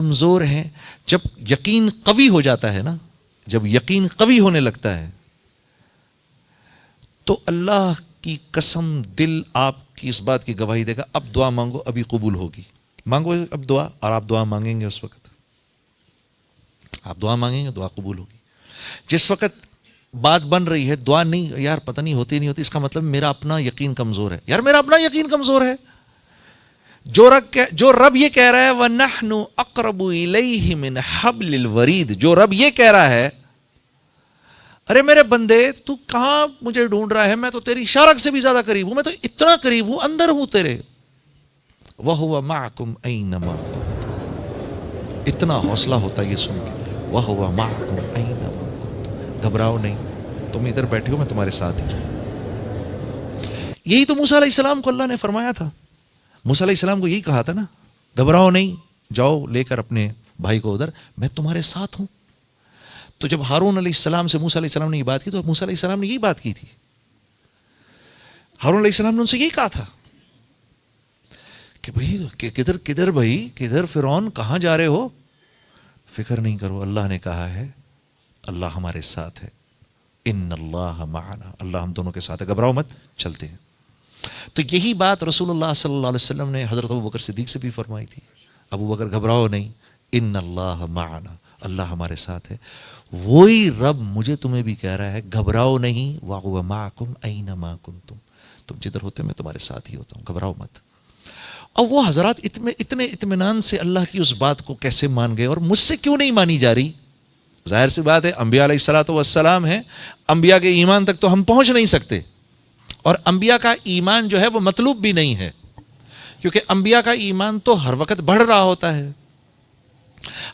کمزور ہیں. جب یقین قوی ہو جاتا ہے نا، جب یقین قوی ہونے لگتا ہے تو اللہ کی قسم دل آپ کی اس بات کی گواہی دے گا اب دعا مانگو ابھی قبول ہوگی. مانگو اب دعا، اور آپ دعا مانگیں گے اس وقت، آپ دعا مانگیں گے دعا قبول ہوگی. جس وقت بات بن رہی ہے دعا نہیں، یار پتہ نہیں ہوتی نہیں ہوتی، اس کا مطلب میرا اپنا یقین کمزور ہے. یار میرا اپنا یقین کمزور ہے. جو رب یہ کہہ رہا ہے وَنَحْنُ أَقْرَبُ إِلَيْهِ مِنْ حَبْلِ الْوَرِيدِ، جو رب یہ کہہ رہا ہے ارے میرے بندے تو کہاں مجھے ڈھونڈ رہا ہے، میں تو تیری شارک سے بھی زیادہ قریب ہوں، میں تو اتنا قریب ہوں، اندر ہوں تیرے. وَهُوَ مَعَكُمْ أَيْنَمَا كُنْتُمْ. اتنا حوصلہ ہوتا ہے یہ سن کے. وَهُوَ مَعَكُمْ أَيْنَمَا كُنْتُمْ. گھبراؤ نہیں، تم ادھر بیٹھے ہو میں تمہارے ساتھ ہی. یہی تو موسیٰ علیہ السلام کو اللہ نے فرمایا تھا. موسیٰ علیہ السلام کو یہی کہا تھا نا، گھبراؤ نہیں، جاؤ لے کر اپنے بھائی کو ادھر، میں تمہارے ساتھ ہوں. تو جب ہارون علیہ السلام سے موسیٰ علیہ السلام نے یہ بات کی تو موسیٰ علیہ السلام نے یہی بات کی تھی. ہارون علیہ السلام نے ان سے یہی کہا تھا کہ بھائی کدھر بھائی کدھر فرعون، کہاں جا رہے ہو؟ فکر نہیں کرو، اللہ نے کہا ہے اللہ ہمارے ساتھ ہے. ان اللہ معنا، اللہ ہم دونوں کے ساتھ ہے، گھبراؤ مت، چلتے ہیں. تو یہی بات رسول اللہ صلی اللہ علیہ وسلم نے حضرت ابوبکر صدیق سے بھی فرمائی تھی. ابوبکر گھبراؤ نہیں، ان اللہ معنا، اللہ ہمارے ساتھ ہے. وہی رب مجھے تمہیں بھی کہہ رہا ہے گھبراؤ نہیں، وَهُوَ مَعَكُمْ أَيْنَمَا كُنْتُمْ، تم جدھر ہوتے میں تمہارے ساتھ ہی ہوتا ہوں، گھبراؤ مت. اور وہ حضرات اتنے اطمینان سے اللہ کی اس بات کو کیسے مان گئے، اور مجھ سے کیوں نہیں مانی جا رہی؟ ظاہر سی بات ہے انبیاء علیہ الصلوۃ والسلام ہیں، انبیاء کے ایمان تک تو ہم پہنچ نہیں سکتے، اور انبیاء کا ایمان جو ہے وہ مطلوب بھی نہیں ہے، کیونکہ انبیاء کا ایمان تو ہر وقت بڑھ رہا ہوتا ہے.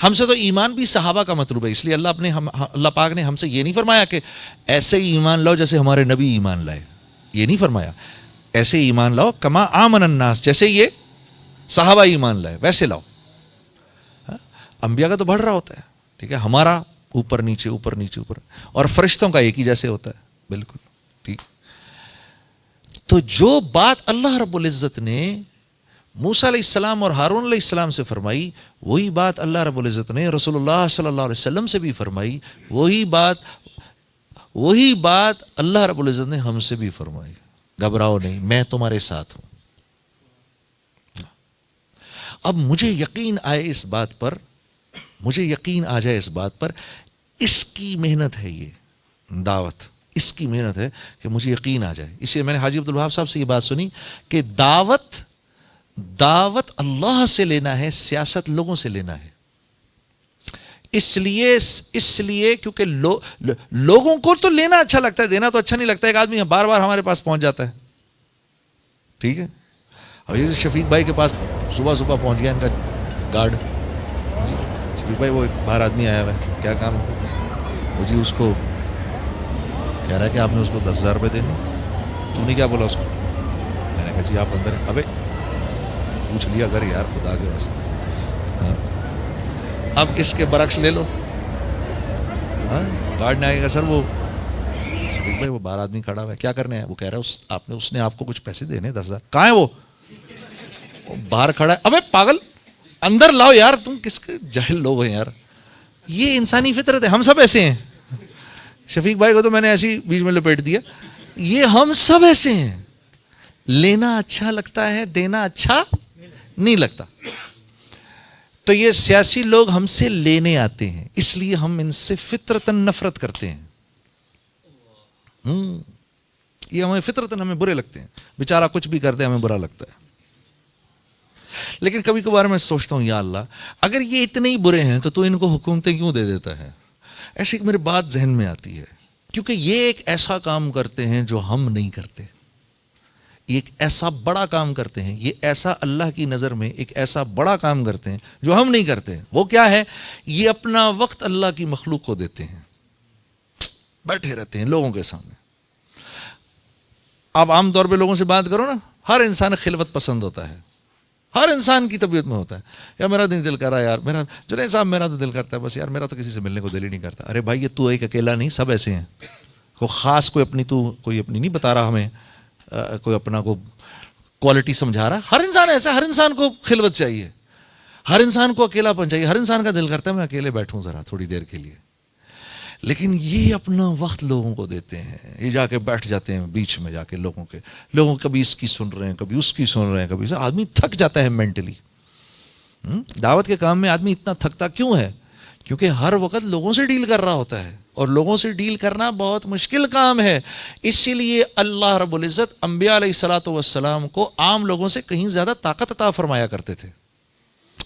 ہم سے تو ایمان بھی صحابہ کا مطلوب ہے. اس لیے اللہ پاک نے ہم سے یہ نہیں فرمایا کہ ایسے ایمان لاؤ جیسے ہمارے نبی ایمان لائے، یہ نہیں فرمایا. ایسے ایمان لاؤ کما آمن الناس، جیسے یہ صحابہ ایمان لائے ویسے لاؤ. انبیاء کا تو بڑھ رہا ہوتا ہے، ٹھیک ہے، ہمارا اوپر نیچے اوپر نیچے اوپر، اور فرشتوں کا ایک ہی جیسے ہوتا ہے، بالکل ٹھیک. تو جو بات اللہ رب العزت نے موسیٰ علیہ السلام اور ہارون علیہ السلام سے فرمائی، وہی بات اللہ رب العزت نے رسول اللہ صلی اللہ علیہ وسلم سے بھی فرمائی، وہی بات اللہ رب العزت نے ہم سے بھی فرمائی. گھبراؤ نہیں، میں تمہارے ساتھ ہوں. اب مجھے یقین آئے اس بات پر، مجھے یقین آ جائے اس بات پر، اس کی محنت ہے یہ دعوت، اس کی محنت ہے کہ مجھے یقین آ جائے. اس لیے میں نے حاجی عبدالوہاب صاحب سے یہ بات سنی کہ دعوت اللہ سے لینا ہے، سیاست لوگوں سے لینا ہے. اس لیے کیونکہ لوگوں کو تو لینا اچھا لگتا ہے، دینا تو اچھا نہیں لگتا. ایک آدمی بار بار ہمارے پاس پہنچ جاتا ہے، ٹھیک ہے، اور یہ شفیق بھائی کے پاس صبح پہنچ گیا ان کا گارڈ. شفیق بھائی وہ ایک باہر آدمی آیا ہوا ہے، کیا کام ہے؟ وہ جی اس کو کہہ رہا ہے کہ آپ نے اس کو 10,000 روپے دینے. تو نے کیا بولا اس کو؟ میں نے کہا جی آپ اندر ہیں. ابے پوچھ لیا اگر یار خدا کے واسطے. اب اس کے برعکس لے لو، گارڈ نے آگے کہا سر وہ شفیق بھائی وہ باہر آدمی کھڑا ہوا ہے، کیا کرنے ہیں؟ وہ کہہ رہا ہے اس نے آپ کو کچھ پیسے دینے 10,000. کہاں ہے وہ باہر کھڑا ہے. ابے پاگل اندر لاؤ یار، تم کس کے جاہل لوگ ہیں یار. یہ انسانی فطرت ہے، ہم سب ایسے ہیں. شفیق بھائی کو تو میں نے ایسی بیچ میں لپیٹ دیا. یہ ہم سب ایسے ہیں، لینا اچھا لگتا ہے، دینا اچھا نہیں لگتا. تو یہ سیاسی لوگ ہم سے لینے آتے ہیں، اس لیے ہم ان سے فطرتاً نفرت کرتے ہیں. یہ ہمیں فطرتاً ہمیں برے لگتے ہیں. بیچارہ کچھ بھی کرتے ہمیں برا لگتا ہے. لیکن کبھی کبھار میں سوچتا ہوں یا اللہ اگر یہ اتنے ہی برے ہیں تو ان کو حکومتیں کیوں دے دیتا ہے؟ ایسی میری بات ذہن میں آتی ہے، کیونکہ یہ ایک ایسا کام کرتے ہیں جو ہم نہیں کرتے. یہ ایک ایسا بڑا کام کرتے ہیں، یہ ایسا اللہ کی نظر میں ایک ایسا بڑا کام کرتے ہیں جو ہم نہیں کرتے. وہ کیا ہے؟ یہ اپنا وقت اللہ کی مخلوق کو دیتے ہیں، بیٹھے رہتے ہیں لوگوں کے سامنے. آپ عام طور پہ لوگوں سے بات کرو نا، ہر انسان خلوت پسند ہوتا ہے، ہر انسان کی طبیعت میں ہوتا ہے. یار میرا نہیں دل کر رہا یار، میرا جنید صاحب میرا تو دل کرتا ہے بس یار، میرا تو کسی سے ملنے کو دل ہی نہیں کرتا. ارے بھائی یہ تو ایک اکیلا نہیں، سب ایسے ہیں. کوئی خاص کوئی اپنی نہیں بتا رہا ہمیں، کوئی اپنا کو کوالٹی سمجھا رہا. ہر انسان ایسا ہے، ہر انسان کو خلوت چاہیے. ہر انسان کو اکیلا پن چاہیے. ہر انسان کا دل کرتا ہے میں اکیلے بیٹھوں ذرا تھوڑی دیر کے لیے. لیکن یہ اپنا وقت لوگوں کو دیتے ہیں, یہ جا کے بیٹھ جاتے ہیں بیچ میں جا کے لوگوں کبھی اس کی سن رہے ہیں, کبھی اس کی سن رہے ہیں, کبھی آدمی تھک جاتا ہے مینٹلی. دعوت کے کام میں آدمی اتنا تھکتا کیوں ہے؟ کیونکہ ہر وقت لوگوں سے ڈیل کر رہا ہوتا ہے, اور لوگوں سے ڈیل کرنا بہت مشکل کام ہے. اسی لیے اللہ رب العزت انبیاء علیہ الصلوۃ والسلام کو عام لوگوں سے کہیں زیادہ طاقت عطا فرمایا کرتے تھے.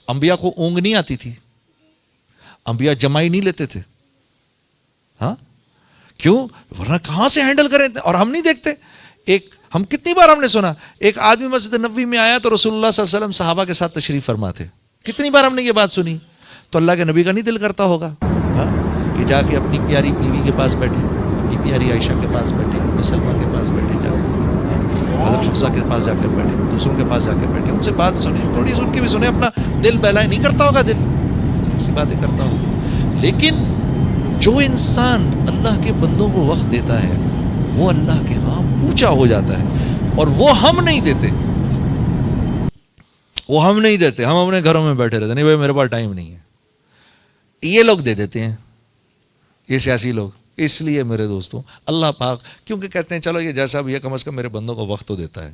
انبیاء کو اونگ نہیں آتی تھی, انبیاء جمائی نہیں لیتے تھے. ہاں کیوں؟ ورنہ کہاں سے ہینڈل کریں. اور ہم نہیں دیکھتے, ہم کتنی بار ہم نے سنا ایک آدمی مسجد نبوی میں آیا تو رسول اللہ صلی اللہ علیہ وسلم صحابہ کے ساتھ تشریف فرما تھے. کتنی بار ہم نے یہ بات سنی. تو اللہ کے نبی کا نہیں دل کرتا ہوگا کہ جا کے اپنی پیاری بیوی کے پاس بیٹھے, اپنی پیاری عائشہ کے پاس بیٹھے, اپنی سلمہ کے پاس بیٹھے, جا حضرت حفصہ کے پاس جا کر بیٹھے, دوسروں کے پاس جا کر بیٹھے, ان سے بات سنیں, تھوڑی سن کے بھی سنیں, اپنا دل بہلائے. نہیں کرتا ہوگا دل, ایسی باتیں کرتا ہوگا. لیکن جو انسان اللہ کے بندوں کو وقت دیتا ہے وہ اللہ کے ہاں اونچا ہو جاتا ہے, اور وہ ہم نہیں دیتے. ہم اپنے گھروں میں بیٹھے رہتے, نہیں بھائی میرے پاس ٹائم نہیں ہے. یہ لوگ دے دیتے ہیں, یہ سیاسی لوگ. اس لیے میرے دوستوں اللہ پاک کیونکہ کہتے ہیں چلو یہ جیسا بھی ہے کم از کم میرے بندوں کو وقت تو دیتا ہے,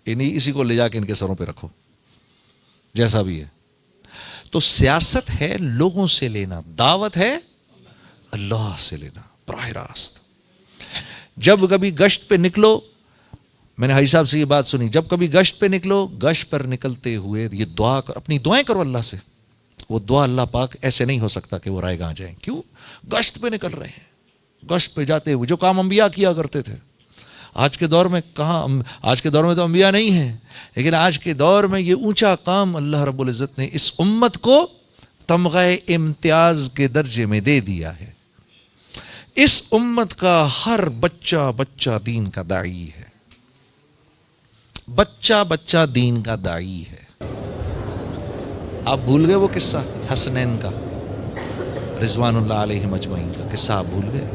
اسی کو لے جا کے ان کے سروں پہ رکھو جیسا بھی ہے. تو سیاست ہے لوگوں سے لینا, دعوت ہے اللہ سے لینا براہ راست. جب کبھی گشت پہ نکلو, میں نے حاجی صاحب سے یہ بات سنی, جب کبھی گشت پہ نکلو, گشت پر نکلتے ہوئے یہ دعا اپنی دعائیں کرو اللہ سے. وہ دعا اللہ پاک ایسے نہیں ہو سکتا کہ وہ رائے گاں جائیں. کیوں؟ گشت پہ نکل رہے ہیں, گشت پہ جاتے ہوئے جو کام انبیاء کیا کرتے تھے. آج کے دور میں کہاں, آج کے دور میں تو انبیاء نہیں ہیں, لیکن آج کے دور میں یہ اونچا کام اللہ رب العزت نے اس امت کو تمغہ امتیاز کے درجے میں دے دیا ہے. اس امت کا ہر بچہ دین کا داعی ہے, بچہ دین کا داعی ہے. آپ بھول گئے وہ قصہ حسنین کا, رضوان اللہ علیہ مجمعین کا قصہ آپ بھول گئے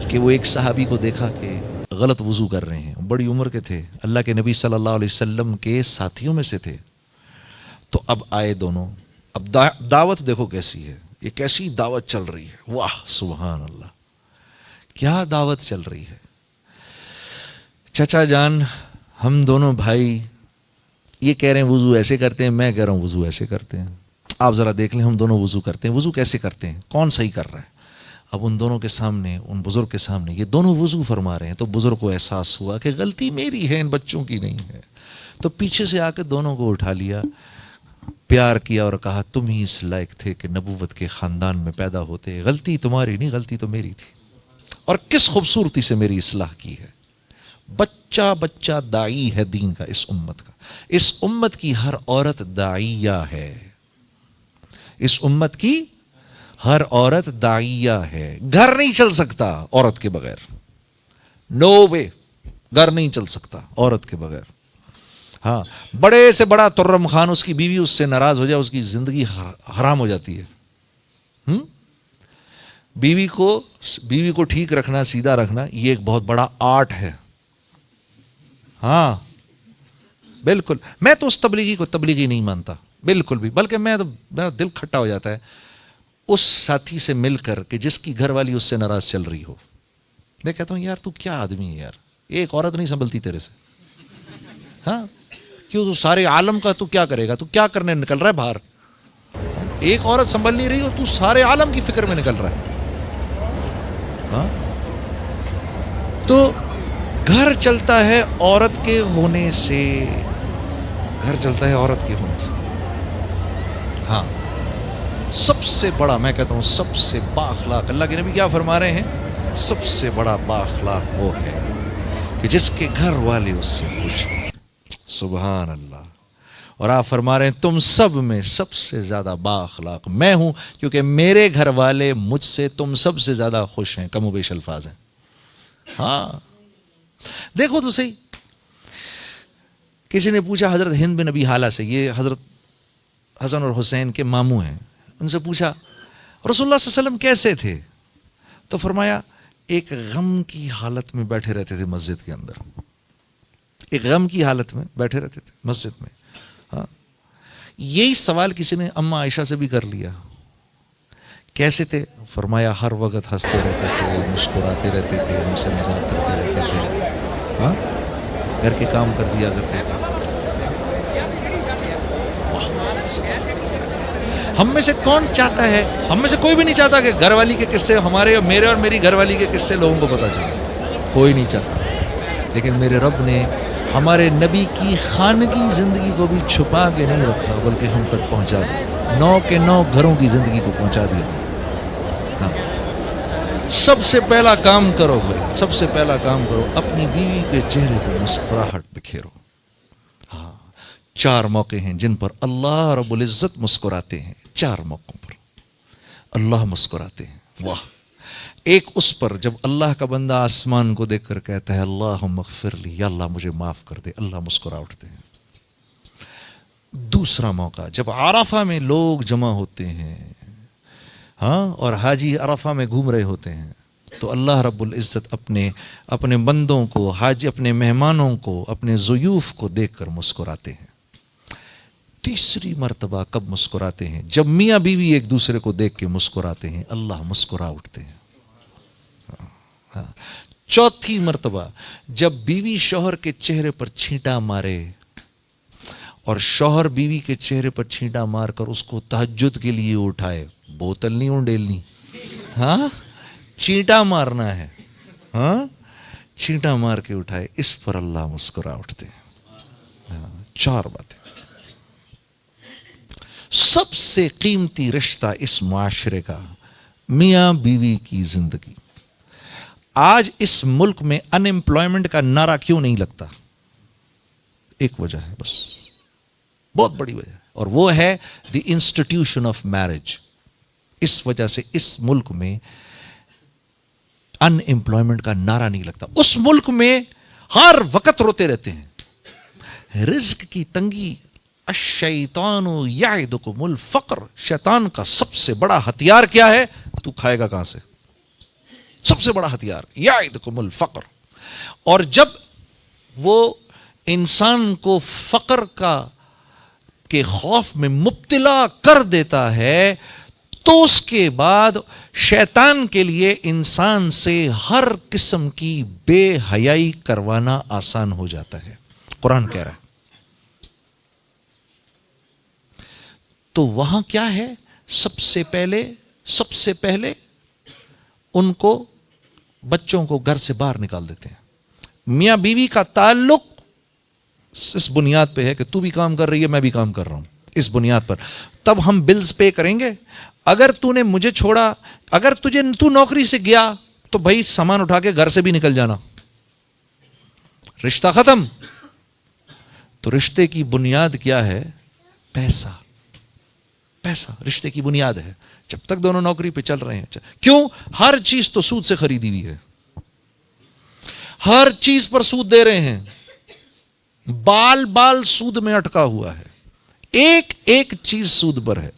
کہ وہ ایک صحابی کو دیکھا کہ غلط وضو کر رہے ہیں, بڑی عمر کے تھے, اللہ کے نبی صلی اللہ علیہ وسلم کے ساتھیوں میں سے تھے. تو اب آئے دونوں, اب دعوت دیکھو کیسی ہے, یہ کیسی دعوت چل رہی ہے, واہ سبحان اللہ, کیا دعوت چل رہی ہے. چچا جان ہم دونوں بھائی یہ کہہ رہے ہیں وضو ایسے کرتے ہیں, میں کہہ رہا ہوں وضو ایسے کرتے ہیں. آپ ذرا دیکھ لیں ہم دونوں وضو کرتے ہیں, وضو کیسے کرتے ہیں, کون صحیح کر رہا ہے. اب ان دونوں کے سامنے, ان بزرگ کے سامنے یہ دونوں وضو فرما رہے ہیں, تو بزرگ کو احساس ہوا کہ غلطی میری ہے, ان بچوں کی نہیں ہے. تو پیچھے سے آ کے دونوں کو اٹھا لیا, پیار کیا اور کہا تم ہی اس لائق تھے کہ نبوت کے خاندان میں پیدا ہوتے, غلطی تمہاری نہیں, غلطی تو میری تھی, اور کس خوبصورتی سے میری اصلاح کی ہے. بچہ داعی ہے دین کا, اس امت کا. اس امت کی ہر عورت داعیہ ہے, اس امت کی ہر عورت داعیہ ہے. گھر نہیں چل سکتا عورت کے بغیر, نو وے, گھر نہیں چل سکتا عورت کے بغیر. ہاں بڑے سے بڑا ترم خان, اس کی بیوی اس سے ناراض ہو جائے, اس کی زندگی حرام ہو جاتی ہے. بیوی کو ٹھیک رکھنا, سیدھا رکھنا, یہ ایک بہت بڑا آرٹ ہے. ہاں بالکل, میں تو اس تبلیغی کو تبلیغی نہیں مانتا بالکل بھی, بلکہ میرا دل کھٹا ہو جاتا ہے اس ساتھی سے مل کر کہ جس کی گھر والی اس سے ناراض چل رہی ہو. میں کہتا ہوں یار تو کیا آدمی ہے یار, ایک عورت نہیں سنبھلتی تیرے سے. ہاں کیوں, تو سارے عالم کا تو کیا کرے گا, تو کیا کرنے نکل رہا ہے باہر. ایک عورت سنبھل نہیں رہی ہو, تو سارے عالم کی فکر میں نکل رہا ہے. ہاں تو گھر چلتا ہے عورت کے ہونے سے, گھر چلتا ہے عورت کے ہونے سے. ہاں سب سے بڑا, میں کہتا ہوں سب سے بااخلاق, اللہ کے نبی کیا فرما رہے ہیں, سب سے بڑا بااخلاق وہ ہے کہ جس کے گھر والے اس سے خوش ہیں. سبحان اللہ. اور آپ فرما رہے ہیں تم سب میں سب سے زیادہ بااخلاق میں ہوں, کیونکہ میرے گھر والے مجھ سے تم سب سے زیادہ خوش ہیں. کم و بیش الفاظ ہیں. ہاں دیکھو تو صحیح, کسی نے پوچھا حضرت ہند بن ابی حالہ سے, یہ حضرت حسن اور حسین کے ماموں ہیں, ان سے پوچھا رسول اللہ صلی اللہ علیہ وسلم کیسے تھے, تو فرمایا ایک غم کی حالت میں بیٹھے رہتے تھے مسجد کے اندر, ایک غم کی حالت میں بیٹھے رہتے تھے مسجد میں. ہاں یہی سوال کسی نے اما عائشہ سے بھی کر لیا، کیسے تھے؟ فرمایا ہر وقت ہنستے رہتے تھے، مسکراتے رہتے تھے، ہم سے مذاق کرتے رہتے تھے، ہاں گھر کے کام کر دیا کرتے تھے۔ ہم میں سے کون چاہتا ہے، ہم میں سے کوئی بھی نہیں چاہتا کہ گھر والی کے قصے ہمارے اور میرے اور میری گھر والی کے قصے لوگوں کو پتہ چلے، کوئی نہیں چاہتا، لیکن میرے رب نے ہمارے نبی کی خانگی زندگی کو بھی چھپا کے نہیں رکھا، بلکہ ہم تک پہنچا دیا، 9 کے 9 گھروں کی زندگی کو پہنچا دیا۔ ہاں، سب سے پہلا کام کرو بھائی، سب سے پہلا کام کرو، اپنی بیوی کے چہرے پہ مسکراہٹ بکھیرو۔ 4 موقع ہیں جن پر اللہ رب العزت مسکراتے ہیں، 4 موقعوں پر اللہ مسکراتے ہیں۔ واہ! ایک اس پر جب اللہ کا بندہ آسمان کو دیکھ کر کہتا ہے اللہم اغفر لی، یا اللہ مجھے معاف کر دے، اللہ مسکرا اٹھتے ہیں۔ دوسرا موقع جب عرفہ میں لوگ جمع ہوتے ہیں، ہاں، اور حاجی عرفہ میں گھوم رہے ہوتے ہیں، تو اللہ رب العزت اپنے بندوں کو، حاجی اپنے مہمانوں کو، اپنے ضیوف کو دیکھ کر مسکراتے ہیں۔ تیسری مرتبہ کب مسکراتے ہیں؟ جب میاں بیوی ایک دوسرے کو دیکھ کے مسکراتے ہیں، اللہ مسکرا اٹھتے ہیں۔ چوتھی مرتبہ جب بیوی شوہر کے چہرے پر چھینٹا مارے اور شوہر بیوی کے چہرے پر چھینٹا مار کر اس کو تہجد کے لیے اٹھائے، بوتل نہیں انڈیلنی، ہاں چینٹا مارنا ہے، ہاں چینٹا مار کے اٹھائے، اس پر اللہ مسکرا اٹھتے ہیں۔ 4 باتیں۔ سب سے قیمتی رشتہ اس معاشرے کا میاں بیوی کی زندگی۔ آج اس ملک میں ان امپلائمنٹ کا نعرہ کیوں نہیں لگتا؟ ایک وجہ ہے بس، بہت بڑی وجہ ہے، اور وہ ہے دی انسٹیٹیوشن آف میرج۔ اس وجہ سے اس ملک میں ان امپلائمنٹ کا نعرہ نہیں لگتا۔ اس ملک میں ہر وقت روتے رہتے ہیں، رزق کی تنگی۔ الشیطان یعدکم الفقر، شیطان کا سب سے بڑا ہتھیار کیا ہے؟ تو کھائے گا کہاں سے؟ سب سے بڑا ہتھیار یعدکم الفقر۔ اور جب وہ انسان کو فقر کے خوف میں مبتلا کر دیتا ہے تو اس کے بعد شیطان کے لیے انسان سے ہر قسم کی بے حیائی کروانا آسان ہو جاتا ہے۔ قرآن کہہ رہا ہے۔ تو وہاں کیا ہے؟ سب سے پہلے ان کو، بچوں کو گھر سے باہر نکال دیتے ہیں۔ میاں بیوی کا تعلق اس بنیاد پہ ہے کہ تو بھی کام کر رہی ہے، میں بھی کام کر رہا ہوں، اس بنیاد پر تب ہم بلز پے کریں گے۔ اگر تو نے مجھے چھوڑا، اگر تو نوکری سے گیا تو بھائی سامان اٹھا کے گھر سے بھی نکل جانا، رشتہ ختم۔ تو رشتے کی بنیاد کیا ہے؟ پیسہ۔ پیسہ رشتے کی بنیاد ہے۔ جب تک دونوں نوکری پہ چل رہے ہیں، کیوں؟ ہر چیز تو سود سے خریدی ہوئی ہے، ہر چیز پر سود دے رہے ہیں، بال سود میں اٹکا ہوا ہے، ایک ایک چیز سود پر ہے،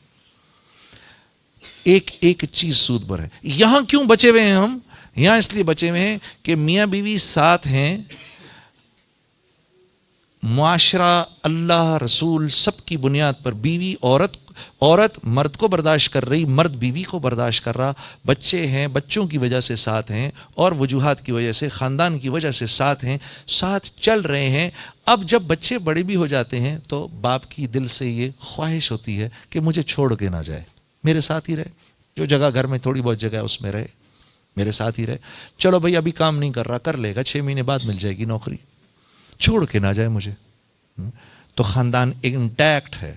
ایک ایک چیز سود پر ہے۔ یہاں کیوں بچے ہوئے ہیں ہم؟ یہاں اس لیے بچے ہوئے ہیں کہ میاں بیوی ساتھ ہیں، معاشرہ، اللہ، رسول سب کی بنیاد پر بیوی عورت مرد کو برداشت کر رہی، مرد بیوی کو برداشت کر رہا، بچے ہیں بچوں کی وجہ سے ساتھ ہیں، اور وجوہات کی وجہ سے، خاندان کی وجہ سے ساتھ ہیں، ساتھ چل رہے ہیں۔ اب جب بچے بڑے بھی ہو جاتے ہیں تو باپ کی دل سے یہ خواہش ہوتی ہے کہ مجھے چھوڑ کے نہ جائے، میرے ساتھ ہی رہے، جو جگہ گھر میں تھوڑی بہت جگہ ہے اس میں رہے، میرے ساتھ ہی رہے۔ چلو بھائی ابھی کام نہیں کر رہا، کر لے گا، 6 مہینے بعد مل جائے گی نوکری، چھوڑ کے نہ جائے مجھے۔ تو خاندان انٹیکٹ ہے۔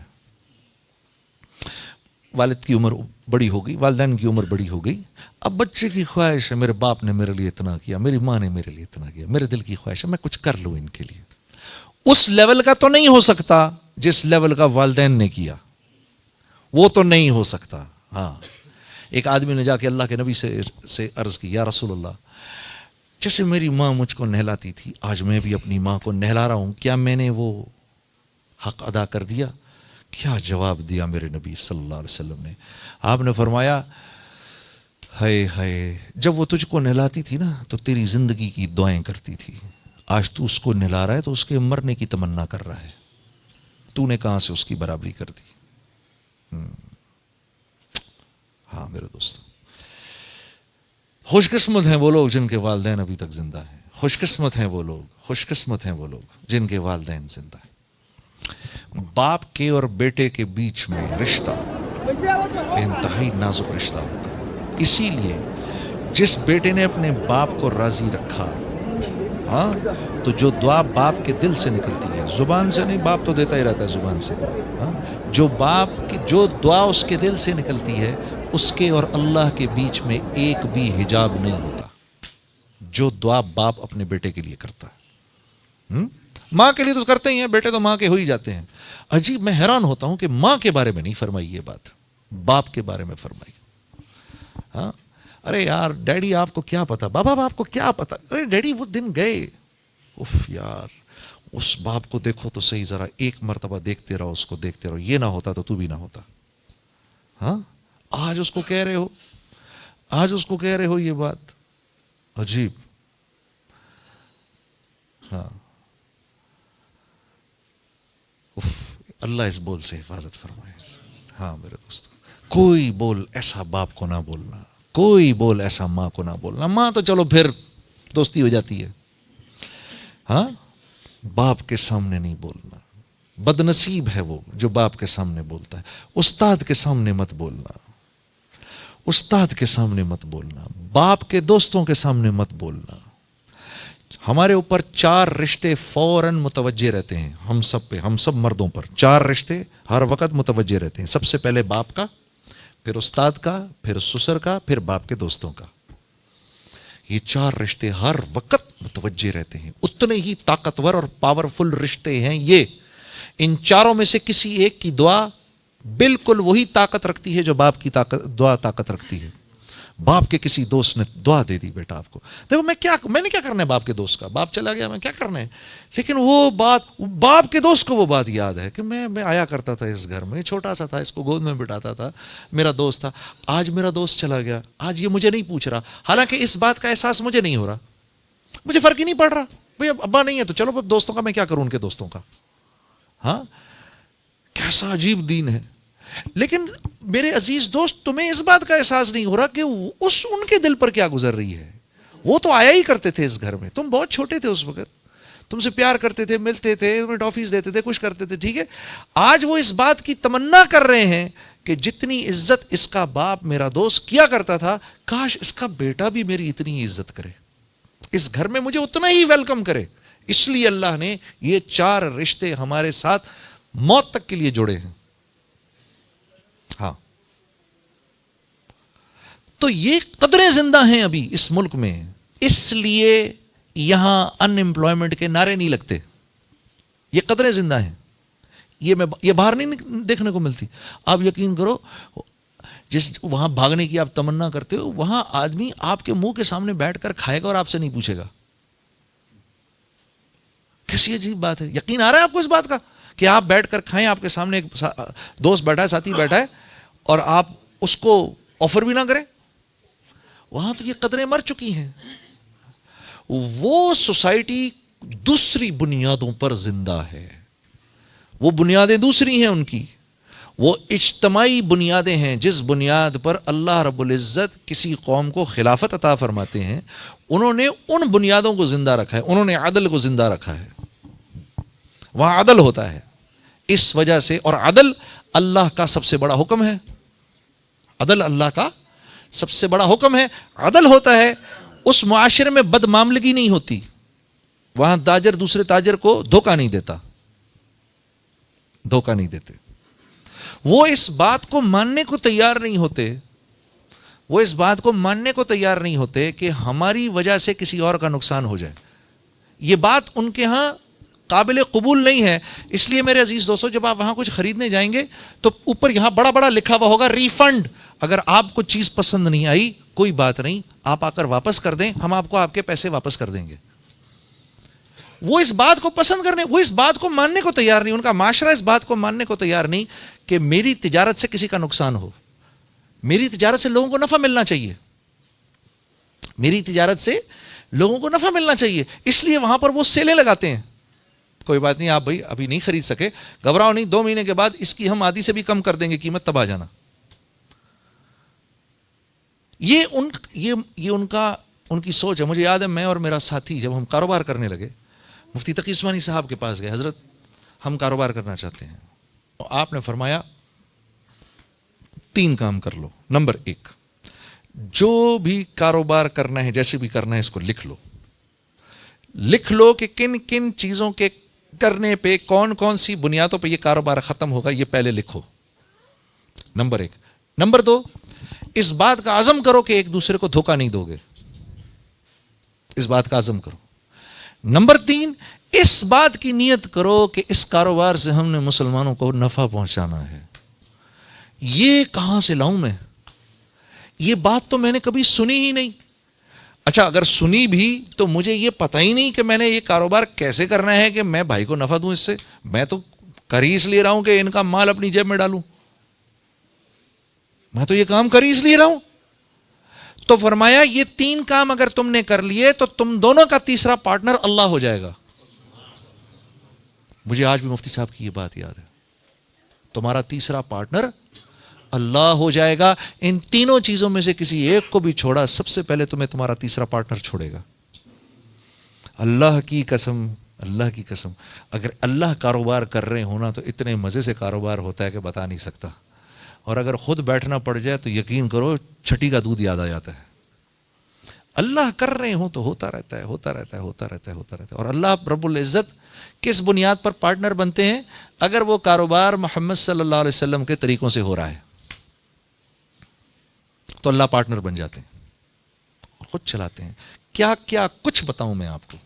والد کی عمر بڑی ہو گئی، والدین کی عمر بڑی ہو گئی، اب بچے کی خواہش ہے میرے باپ نے میرے لیے اتنا کیا، میری ماں نے میرے لیے اتنا کیا، میرے دل کی خواہش ہے میں کچھ کر لوں ان کے لیے۔ اس لیول کا تو نہیں ہو سکتا جس لیول کا والدین نے کیا، وہ تو نہیں ہو سکتا۔ ہاں، ایک آدمی نے جا کے اللہ کے نبی سے عرض کی، یا رسول اللہ، جیسے میری ماں مجھ کو نہلاتی تھی، آج میں بھی اپنی ماں کو نہلا رہا ہوں، کیا میں نے وہ حق ادا کر دیا؟ کیا جواب دیا میرے نبی صلی اللہ علیہ وسلم نے؟ آپ نے فرمایا، ہائے ہائے، جب وہ تجھ کو نہلاتی تھی نا تو تیری زندگی کی دعائیں کرتی تھی، آج تو اس کو نہلا رہا ہے تو اس کے مرنے کی تمنا کر رہا ہے۔ تو نے کہاں سے اس کی برابری کر دی؟ ہاں میرے دوستو، خوش قسمت ہیں وہ لوگ جن کے والدین ابھی تک زندہ ہیں، خوش قسمت ہیں وہ لوگ، خوش قسمت ہیں وہ لوگ جن کے والدین زندہ ہیں۔ باپ کے اور بیٹے کے بیچ میں رشتہ انتہائی نازک رشتہ ہوتا ہے، اسی لیے جس بیٹے نے اپنے باپ کو راضی رکھا، ہاں، تو جو دعا باپ کے دل سے نکلتی ہے، زبان سے نہیں، باپ تو دیتا ہی رہتا ہے زبان سے، ہاں، جو باپ کی جو دعا اس کے دل سے نکلتی ہے، اس کے اور اللہ کے بیچ میں ایک بھی حجاب نہیں ہوتا، جو دعا باپ اپنے بیٹے کے لیے کرتا ہے۔ ماں کے لیے تو کرتے ہی ہیں، بیٹے تو ماں کے ہو ہی جاتے ہیں۔ عجیب، میں حیران ہوتا ہوں کہ ماں کے بارے میں نہیں فرمائی یہ بات، باپ کے بارے میں فرمائی۔ ہاں، ارے یار ڈیڈی آپ کو کیا پتا، بابا آپ کو کیا پتا، ارے ڈیڈی وہ دن گئے، اف یار اس باپ کو دیکھو تو صحیح، ذرا ایک مرتبہ دیکھتے رہو، اس کو دیکھتے رہو، یہ نہ ہوتا تو بھی نہ ہوتا۔ ہاں، آج اس کو کہہ رہے ہو، آج اس کو کہہ رہے ہو یہ بات، عجیب۔ ہاں، اللہ اس بول سے حفاظت فرمائے۔ ہاں میرے دوستو، کوئی بول ایسا باپ کو نہ بولنا، کوئی بول ایسا ماں کو نہ بولنا۔ ماں تو چلو پھر دوستی ہو جاتی ہے، ہاں، باپ کے سامنے نہیں بولنا۔ بد نصیب ہے وہ جو باپ کے سامنے بولتا ہے۔ استاد کے سامنے مت بولنا، استاد کے سامنے مت بولنا، باپ کے دوستوں کے سامنے مت بولنا۔ ہمارے اوپر 4 رشتے فوراً متوجہ رہتے ہیں، ہم سب پہ، ہم سب مردوں پر 4 رشتے ہر وقت متوجہ رہتے ہیں۔ سب سے پہلے باپ کا، پھر استاد کا، پھر سسر کا، پھر باپ کے دوستوں کا۔ یہ 4 رشتے ہر وقت متوجہ رہتے ہیں، اتنے ہی طاقتور اور پاورفل رشتے ہیں یہ۔ ان 4 میں سے کسی ایک کی دعا بالکل وہی طاقت رکھتی ہے جو باپ کی دعا طاقت رکھتی ہے۔ باپ کے کسی دوست نے دعا دے دی بیٹا آپ کو، دیکھو میں نے کیا کرنا ہے باپ کے دوست کا، باپ چلا گیا میں کیا کرنا ہے، لیکن وہ بات باپ کے دوست کو وہ بات یاد ہے کہ میں آیا کرتا تھا اس گھر میں، چھوٹا سا تھا، اس کو گود میں بٹھاتا تھا، میرا دوست تھا، آج میرا دوست چلا گیا، آج یہ مجھے نہیں پوچھ رہا، حالانکہ اس بات کا احساس مجھے نہیں ہو رہا، مجھے فرق ہی نہیں پڑ رہا، بھئی اب ابا نہیں ہے تو چلو اب دوستوں کا میں کیا کروں، ان کے دوستوں کا۔ ہاں، کیسا عجیب دین ہے۔ لیکن میرے عزیز دوست، تمہیں اس بات کا احساس نہیں ہو رہا کہ ان کے دل پر کیا گزر رہی ہے۔ وہ تو آیا ہی کرتے تھے اس گھر میں، تم بہت چھوٹے تھے اس وقت، تم سے پیار کرتے تھے، ملتے تھے، تمہیں ٹافیز دیتے تھے، کچھ کرتے تھے، ٹھیک ہے۔ آج وہ اس بات کی تمنا کر رہے ہیں کہ جتنی عزت اس کا باپ میرا دوست کیا کرتا تھا، کاش اس کا بیٹا بھی میری اتنی عزت کرے، اس گھر میں مجھے اتنا ہی ویلکم کرے۔ اس لیے اللہ نے یہ 4 رشتے ہمارے ساتھ موت تک کے لیے جوڑے ہیں۔ ہاں، تو یہ قدریں زندہ ہیں ابھی اس ملک میں، اس لیے یہاں ان امپلائمنٹ کے نعرے نہیں لگتے، یہ قدریں زندہ ہیں، یہ باہر نہیں دیکھنے کو ملتی۔ آپ یقین کرو، جس وہاں بھاگنے کی آپ تمنا کرتے ہو، وہاں آدمی آپ کے منہ کے سامنے بیٹھ کر کھائے گا اور آپ سے نہیں پوچھے گا۔ کیسی عجیب بات ہے۔ یقین آ رہا ہے آپ کو اس بات کا کہ آپ بیٹھ کر کھائیں، آپ کے سامنے ایک دوست بیٹھا ہے، ساتھی بیٹھا ہے، اور آپ اس کو آفر بھی نہ کریں؟ وہاں تو یہ قدریں مر چکی ہیں۔ وہ سوسائٹی دوسری بنیادوں پر زندہ ہے، وہ بنیادیں دوسری ہیں ان کی، وہ اجتماعی بنیادیں ہیں، جس بنیاد پر اللہ رب العزت کسی قوم کو خلافت عطا فرماتے ہیں، انہوں نے ان بنیادوں کو زندہ رکھا ہے، انہوں نے عدل کو زندہ رکھا ہے، وہاں عدل ہوتا ہے۔ اس وجہ سے، اور عدل اللہ کا سب سے بڑا حکم ہے، عدل اللہ کا سب سے بڑا حکم ہے۔ عدل ہوتا ہے، اس معاشرے میں بد معاملگی نہیں ہوتی، وہاں تاجر دوسرے تاجر کو دھوکہ نہیں دیتا، دھوکہ نہیں دیتے، وہ اس بات کو ماننے کو تیار نہیں ہوتے، وہ اس بات کو ماننے کو تیار نہیں ہوتے کہ ہماری وجہ سے کسی اور کا نقصان ہو جائے۔ یہ بات ان کے ہاں قابل قبول نہیں ہے۔ اس لیے میرے عزیز دوستو، جب آپ وہاں کچھ خریدنے جائیں گے تو اوپر یہاں بڑا بڑا لکھا ہوا ہوگا ریفنڈ، اگر آپ کو چیز پسند نہیں آئی کوئی بات نہیں، آپ آ کر واپس کر دیں، ہم آپ کو آپ کے پیسے واپس کر دیں گے۔ وہ اس بات کو پسند کرنے، وہ اس بات کو ماننے کو تیار نہیں، ان کا معاشرہ اس بات کو ماننے کو تیار نہیں کہ میری تجارت سے کسی کا نقصان ہو، میری تجارت سے لوگوں کو نفع ملنا چاہیے، میری تجارت سے لوگوں کو نفع ملنا چاہیے، اس لیے وہاں پر وہ سیلیں لگاتے ہیں، کوئی بات نہیں, آپ بھائی ابھی نہیں خرید سکے, گھبراؤ نہیں, 2 مہینے کے بعد اس کی ہم آدھی سے بھی کم کر دیں گے قیمت, تب آ جانا. یہ ان کی سوچ ہے. مجھے یاد ہے میں اور میرا ساتھی جب ہم کاروبار کرنے لگے, مفتی تقی عثمانی صاحب کے پاس گئے, حضرت ہم کاروبار کرنا چاہتے ہیں. آپ نے فرمایا 3 کام کر لو. نمبر 1, جو بھی کاروبار کرنا ہے, جیسے بھی کرنا ہے, اس کو لکھ لو کہ کن کن چیزوں کے کرنے پہ, کون کون سی بنیادوں پہ یہ کاروبار ختم ہوگا, یہ پہلے لکھو. نمبر 1. نمبر 2, اس بات کا عزم کرو کہ ایک دوسرے کو دھوکہ نہیں دو گے, اس بات کا عزم کرو. نمبر 3, اس بات کی نیت کرو کہ اس کاروبار سے ہم نے مسلمانوں کو نفع پہنچانا ہے. یہ کہاں سے لاؤں میں؟ یہ بات تو میں نے کبھی سنی ہی نہیں. اچھا اگر سنی بھی تو مجھے یہ پتہ ہی نہیں کہ میں نے یہ کاروبار کیسے کرنا ہے کہ میں بھائی کو نفع دوں اس سے. میں تو کر ہی اس لیے رہا ہوں کہ ان کا مال اپنی جیب میں ڈالوں, میں تو یہ کام کر ہی اس لیے رہا ہوں. تو فرمایا یہ 3 کام اگر تم نے کر لیے تو تم دونوں کا تیسرا پارٹنر اللہ ہو جائے گا. مجھے آج بھی مفتی صاحب کی یہ بات یاد ہے, تمہارا تیسرا پارٹنر اللہ ہو جائے گا. ان تینوں چیزوں میں سے کسی ایک کو بھی چھوڑا, سب سے پہلے تمہیں تمہارا تیسرا پارٹنر چھوڑے گا. اللہ کی قسم, اللہ کی قسم, اگر اللہ کاروبار کر رہے ہونا تو اتنے مزے سے کاروبار ہوتا ہے کہ بتا نہیں سکتا. اور اگر خود بیٹھنا پڑ جائے تو یقین کرو چھٹی کا دودھ یاد آ جاتا ہے. اللہ کر رہے ہوں تو ہوتا رہتا ہے, ہوتا رہتا ہے, ہوتا رہتا ہے, ہوتا رہتا ہے. اور اللہ رب العزت کس بنیاد پر پارٹنر بنتے ہیں؟ اگر وہ کاروبار محمد صلی اللہ علیہ وسلم کے طریقوں سے ہو رہا ہے تو اللہ پارٹنر بن جاتے ہیں اور خود چلاتے ہیں. کیا کیا کچھ بتاؤں میں آپ کو,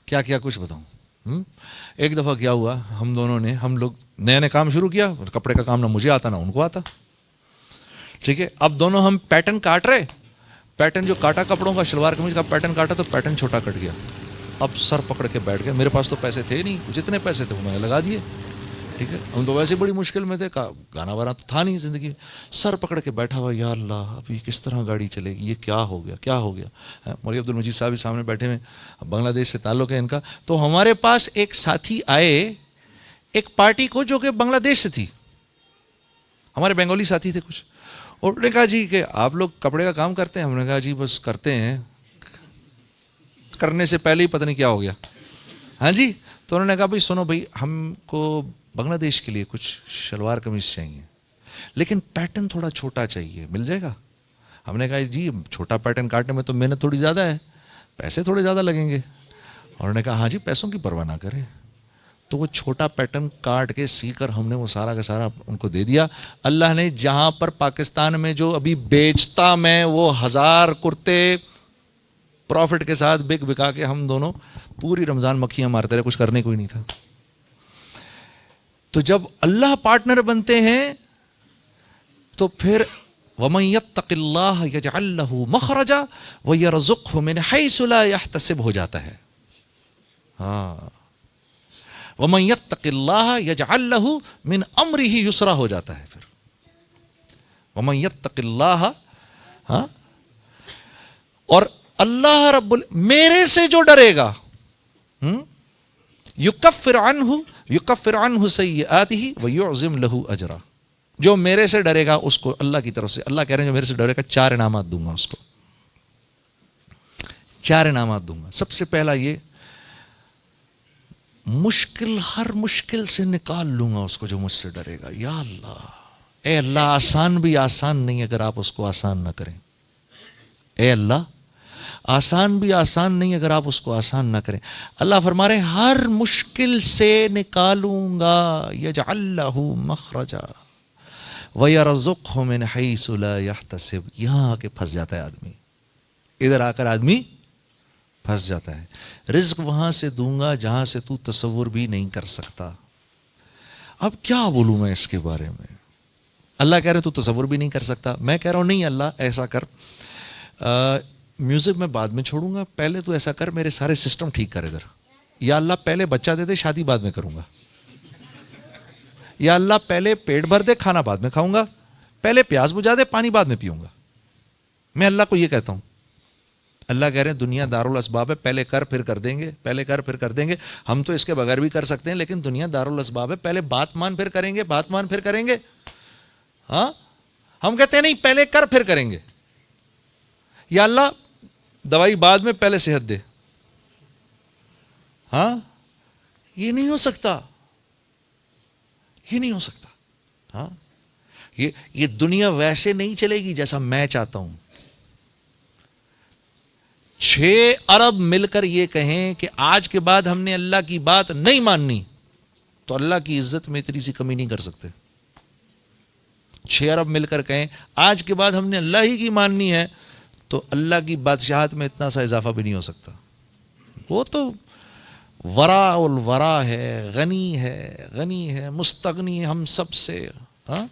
کیا کیا کچھ بتاؤں. ایک دفعہ کیا ہوا, ہم لوگ نئے کام شروع کیا, کپڑے کا کام نہ مجھے آتا نہ ان کو آتا. ٹھیک ہے, اب دونوں ہم پیٹرن کاٹ رہے, پیٹرن جو کاٹا کپڑوں کا, شلوار قمیض کا پیٹرن کاٹا تو پیٹرن چھوٹا کٹ گیا. اب سر پکڑ کے بیٹھ گئے, میرے پاس تو پیسے تھے نہیں, جتنے پیسے تھے وہ میں نے لگا دیے. ٹھیک ہے, ہم تو ویسے بڑی مشکل میں تھے, گانا وانا تو تھا نہیں زندگی. سر پکڑ کے بیٹھا ہوا, یا اللہ اب یہ کس طرح گاڑی چلے گی, یہ کیا ہو گیا, کیا ہو گیا. مولوی عبد المجید صاحب سامنے بیٹھے ہوئے, بنگلہ دیش سے تعلق ہے ان کا. تو ہمارے پاس ایک ساتھی آئے ایک پارٹی کو جو کہ بنگلہ دیش سے تھی, ہمارے بنگالی ساتھی تھے کچھ. اور انہوں نے کہا جی کہ آپ لوگ کپڑے کا کام کرتے ہیں؟ ہم نے کہا جی بس کرتے ہیں, کرنے سے پہلے ہی پتہ نہیں کیا ہو گیا. ہاں جی. تو انہوں نے کہا بھائی سنو بھائی, ہم کو بنگلہ دیش کے لیے کچھ شلوار قمیض چاہیے لیکن پیٹرن تھوڑا چھوٹا چاہیے, مل جائے گا؟ ہم نے کہا جی چھوٹا پیٹرن کاٹنے میں تو محنت تھوڑی زیادہ ہے, پیسے تھوڑے زیادہ لگیں گے. اور انہوں نے کہا ہاں جی پیسوں کی پرواہ نہ کریں. تو وہ چھوٹا پیٹرن کاٹ کے سی کر ہم نے وہ سارا کا سارا ان کو دے دیا. اللہ نے جہاں پر پاکستان میں جو ابھی بیچتا میں وہ 1000 کرتے پروفٹ کے ساتھ بکا کے ہم دونوں پوری رمضان مکھیاں مارتے رہے, کچھ کرنے کوئی نہیں تھا. تو جب اللہ پارٹنر بنتے ہیں تو پھر وَمَن يَتَّقِ اللَّهَ يَجْعَل لَّهُ مَخْرَجًا وَيَرْزُقْهُ مِنْ حَيْثُ لَا يَحْتَسِبُ ہو جاتا ہے. ہاں, وَمَن يَتَّقِ اللَّهَ يَجْعَل لَّهُ مِنْ أَمْرِهِ يُسْرًا ہو جاتا ہے. پھر وَمَن يَتَّقِ اللَّهَ, ہاں, اور اللہ رب میرے سے جو ڈرے گا یکفر عنہ سیئاتہ ویعظم لہ اجرا, جو میرے سے ڈرے گا اس کو اللہ کی طرف سے, اللہ کہہ رہے ہیں جو میرے سے ڈرے گا 4 انعامات دوں گا اس کو, 4 انعامات دوں گا. سب سے پہلا یہ ہر مشکل سے نکال لوں گا اس کو جو مجھ سے ڈرے گا. یا اللہ, اے اللہ آسان بھی آسان نہیں اگر آپ اس کو آسان نہ کریں. اے اللہ آسان بھی آسان نہیں اگر آپ اس کو آسان نہ کریں. اللہ فرما رہے ہر مشکل سے نکالوں گا, یجعل لہ مخرجا ویرزقہ من حیث لا یحتسب. یہاں آ کے پھنس جاتا ہے آدمی, ادھر آ کر آدمی پھنس جاتا ہے. رزق وہاں سے دوں گا جہاں سے تو تصور بھی نہیں کر سکتا. اب کیا بولوں میں اس کے بارے میں؟ اللہ کہہ رہے تو تصور بھی نہیں کر سکتا, میں کہہ رہا ہوں نہیں اللہ ایسا کر, میوزک میں بعد میں چھوڑوں گا, پہلے تو ایسا کر میرے سارے سسٹم ٹھیک کر ادھر. یا اللہ پہلے بچہ دے دے, شادی بعد میں کروں گا. یا اللہ پہلے پیٹ بھر دے, کھانا بعد میں کھاؤں گا. پہلے پیاس بجھا دے, پانی بعد میں پیوں گا. میں اللہ کو یہ کہتا ہوں. اللہ کہہ رہے ہیں دنیا دارالاسباب ہے، پہلے کر پھر کر دیں گے، پہلے کر پھر کر دیں گے. ہم تو اس کے بغیر بھی کر سکتے ہیں، لیکن دنیا دارالاسباب ہے، پہلے بات مان پھر کریں گے، بات مان پھر کریں گے. ہاں ہم کہتے ہیں نہیں، پہلے کر پھر کریں گے. یا اللہ دوائی بعد میں، پہلے صحت دے. ہاں یہ نہیں ہو سکتا، یہ نہیں ہو سکتا. ہاں یہ دنیا ویسے نہیں چلے گی جیسا میں چاہتا ہوں. 6 ارب مل کر یہ کہیں کہ آج کے بعد ہم نے اللہ کی بات نہیں ماننی، تو اللہ کی عزت میں اتنی سی کمی نہیں کر سکتے. 6 ارب مل کر کہیں آج کے بعد ہم نے اللہ ہی کی ماننی ہے، تو اللہ کی بادشاہت میں اتنا سا اضافہ بھی نہیں ہو سکتا. وہ تو ورا الورا ہے، غنی ہے، مستغنی ہم سب سے. ہاں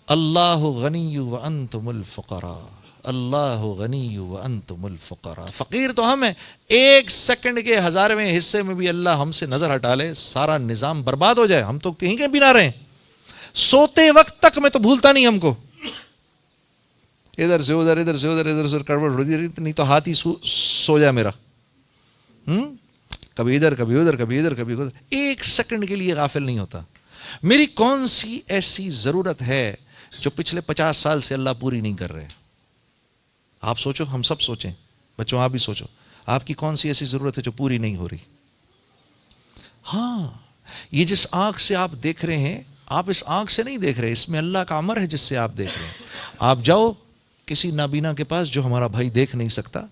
اللہ غنی وانتم الفقراء، اللہ غنی وانتم الفقراء. فقیر تو ہم ہیں. 1 سیکنڈ کے 1000ویں حصے میں بھی اللہ ہم سے نظر ہٹا لے، سارا نظام برباد ہو جائے، ہم تو کہیں کے بھی نہ رہیں. سوتے وقت تک میں تو بھولتا نہیں ہم کو، ادھر سے ادھر، ادھر سے ادھر، ادھر سے کڑوڑ اڑتی رہی، نہیں تو ہاتھ ہی سو جائے میرا. کبھی ادھر کبھی ادھر، کبھی ادھر کبھی ادھر. 1 سیکنڈ کے لیے غافل نہیں ہوتا. میری کون سی ایسی ضرورت ہے جو پچھلے 50 سال سے اللہ پوری نہیں کر رہے؟ آپ سوچو، ہم سب سوچیں، بچوں آپ بھی سوچو، آپ کی کون سی ایسی ضرورت ہے جو پوری نہیں ہو رہی؟ ہاں یہ جس آنکھ سے آپ دیکھ رہے ہیں، آپ اس آنکھ سے نہیں دیکھ رہے، اس میں اللہ کا امر ہے جس سے آپ دیکھ رہے ہیں. آپ جاؤ کسی نابینا کے پاس جو ہمارا بھائی دیکھ نہیں سکتا،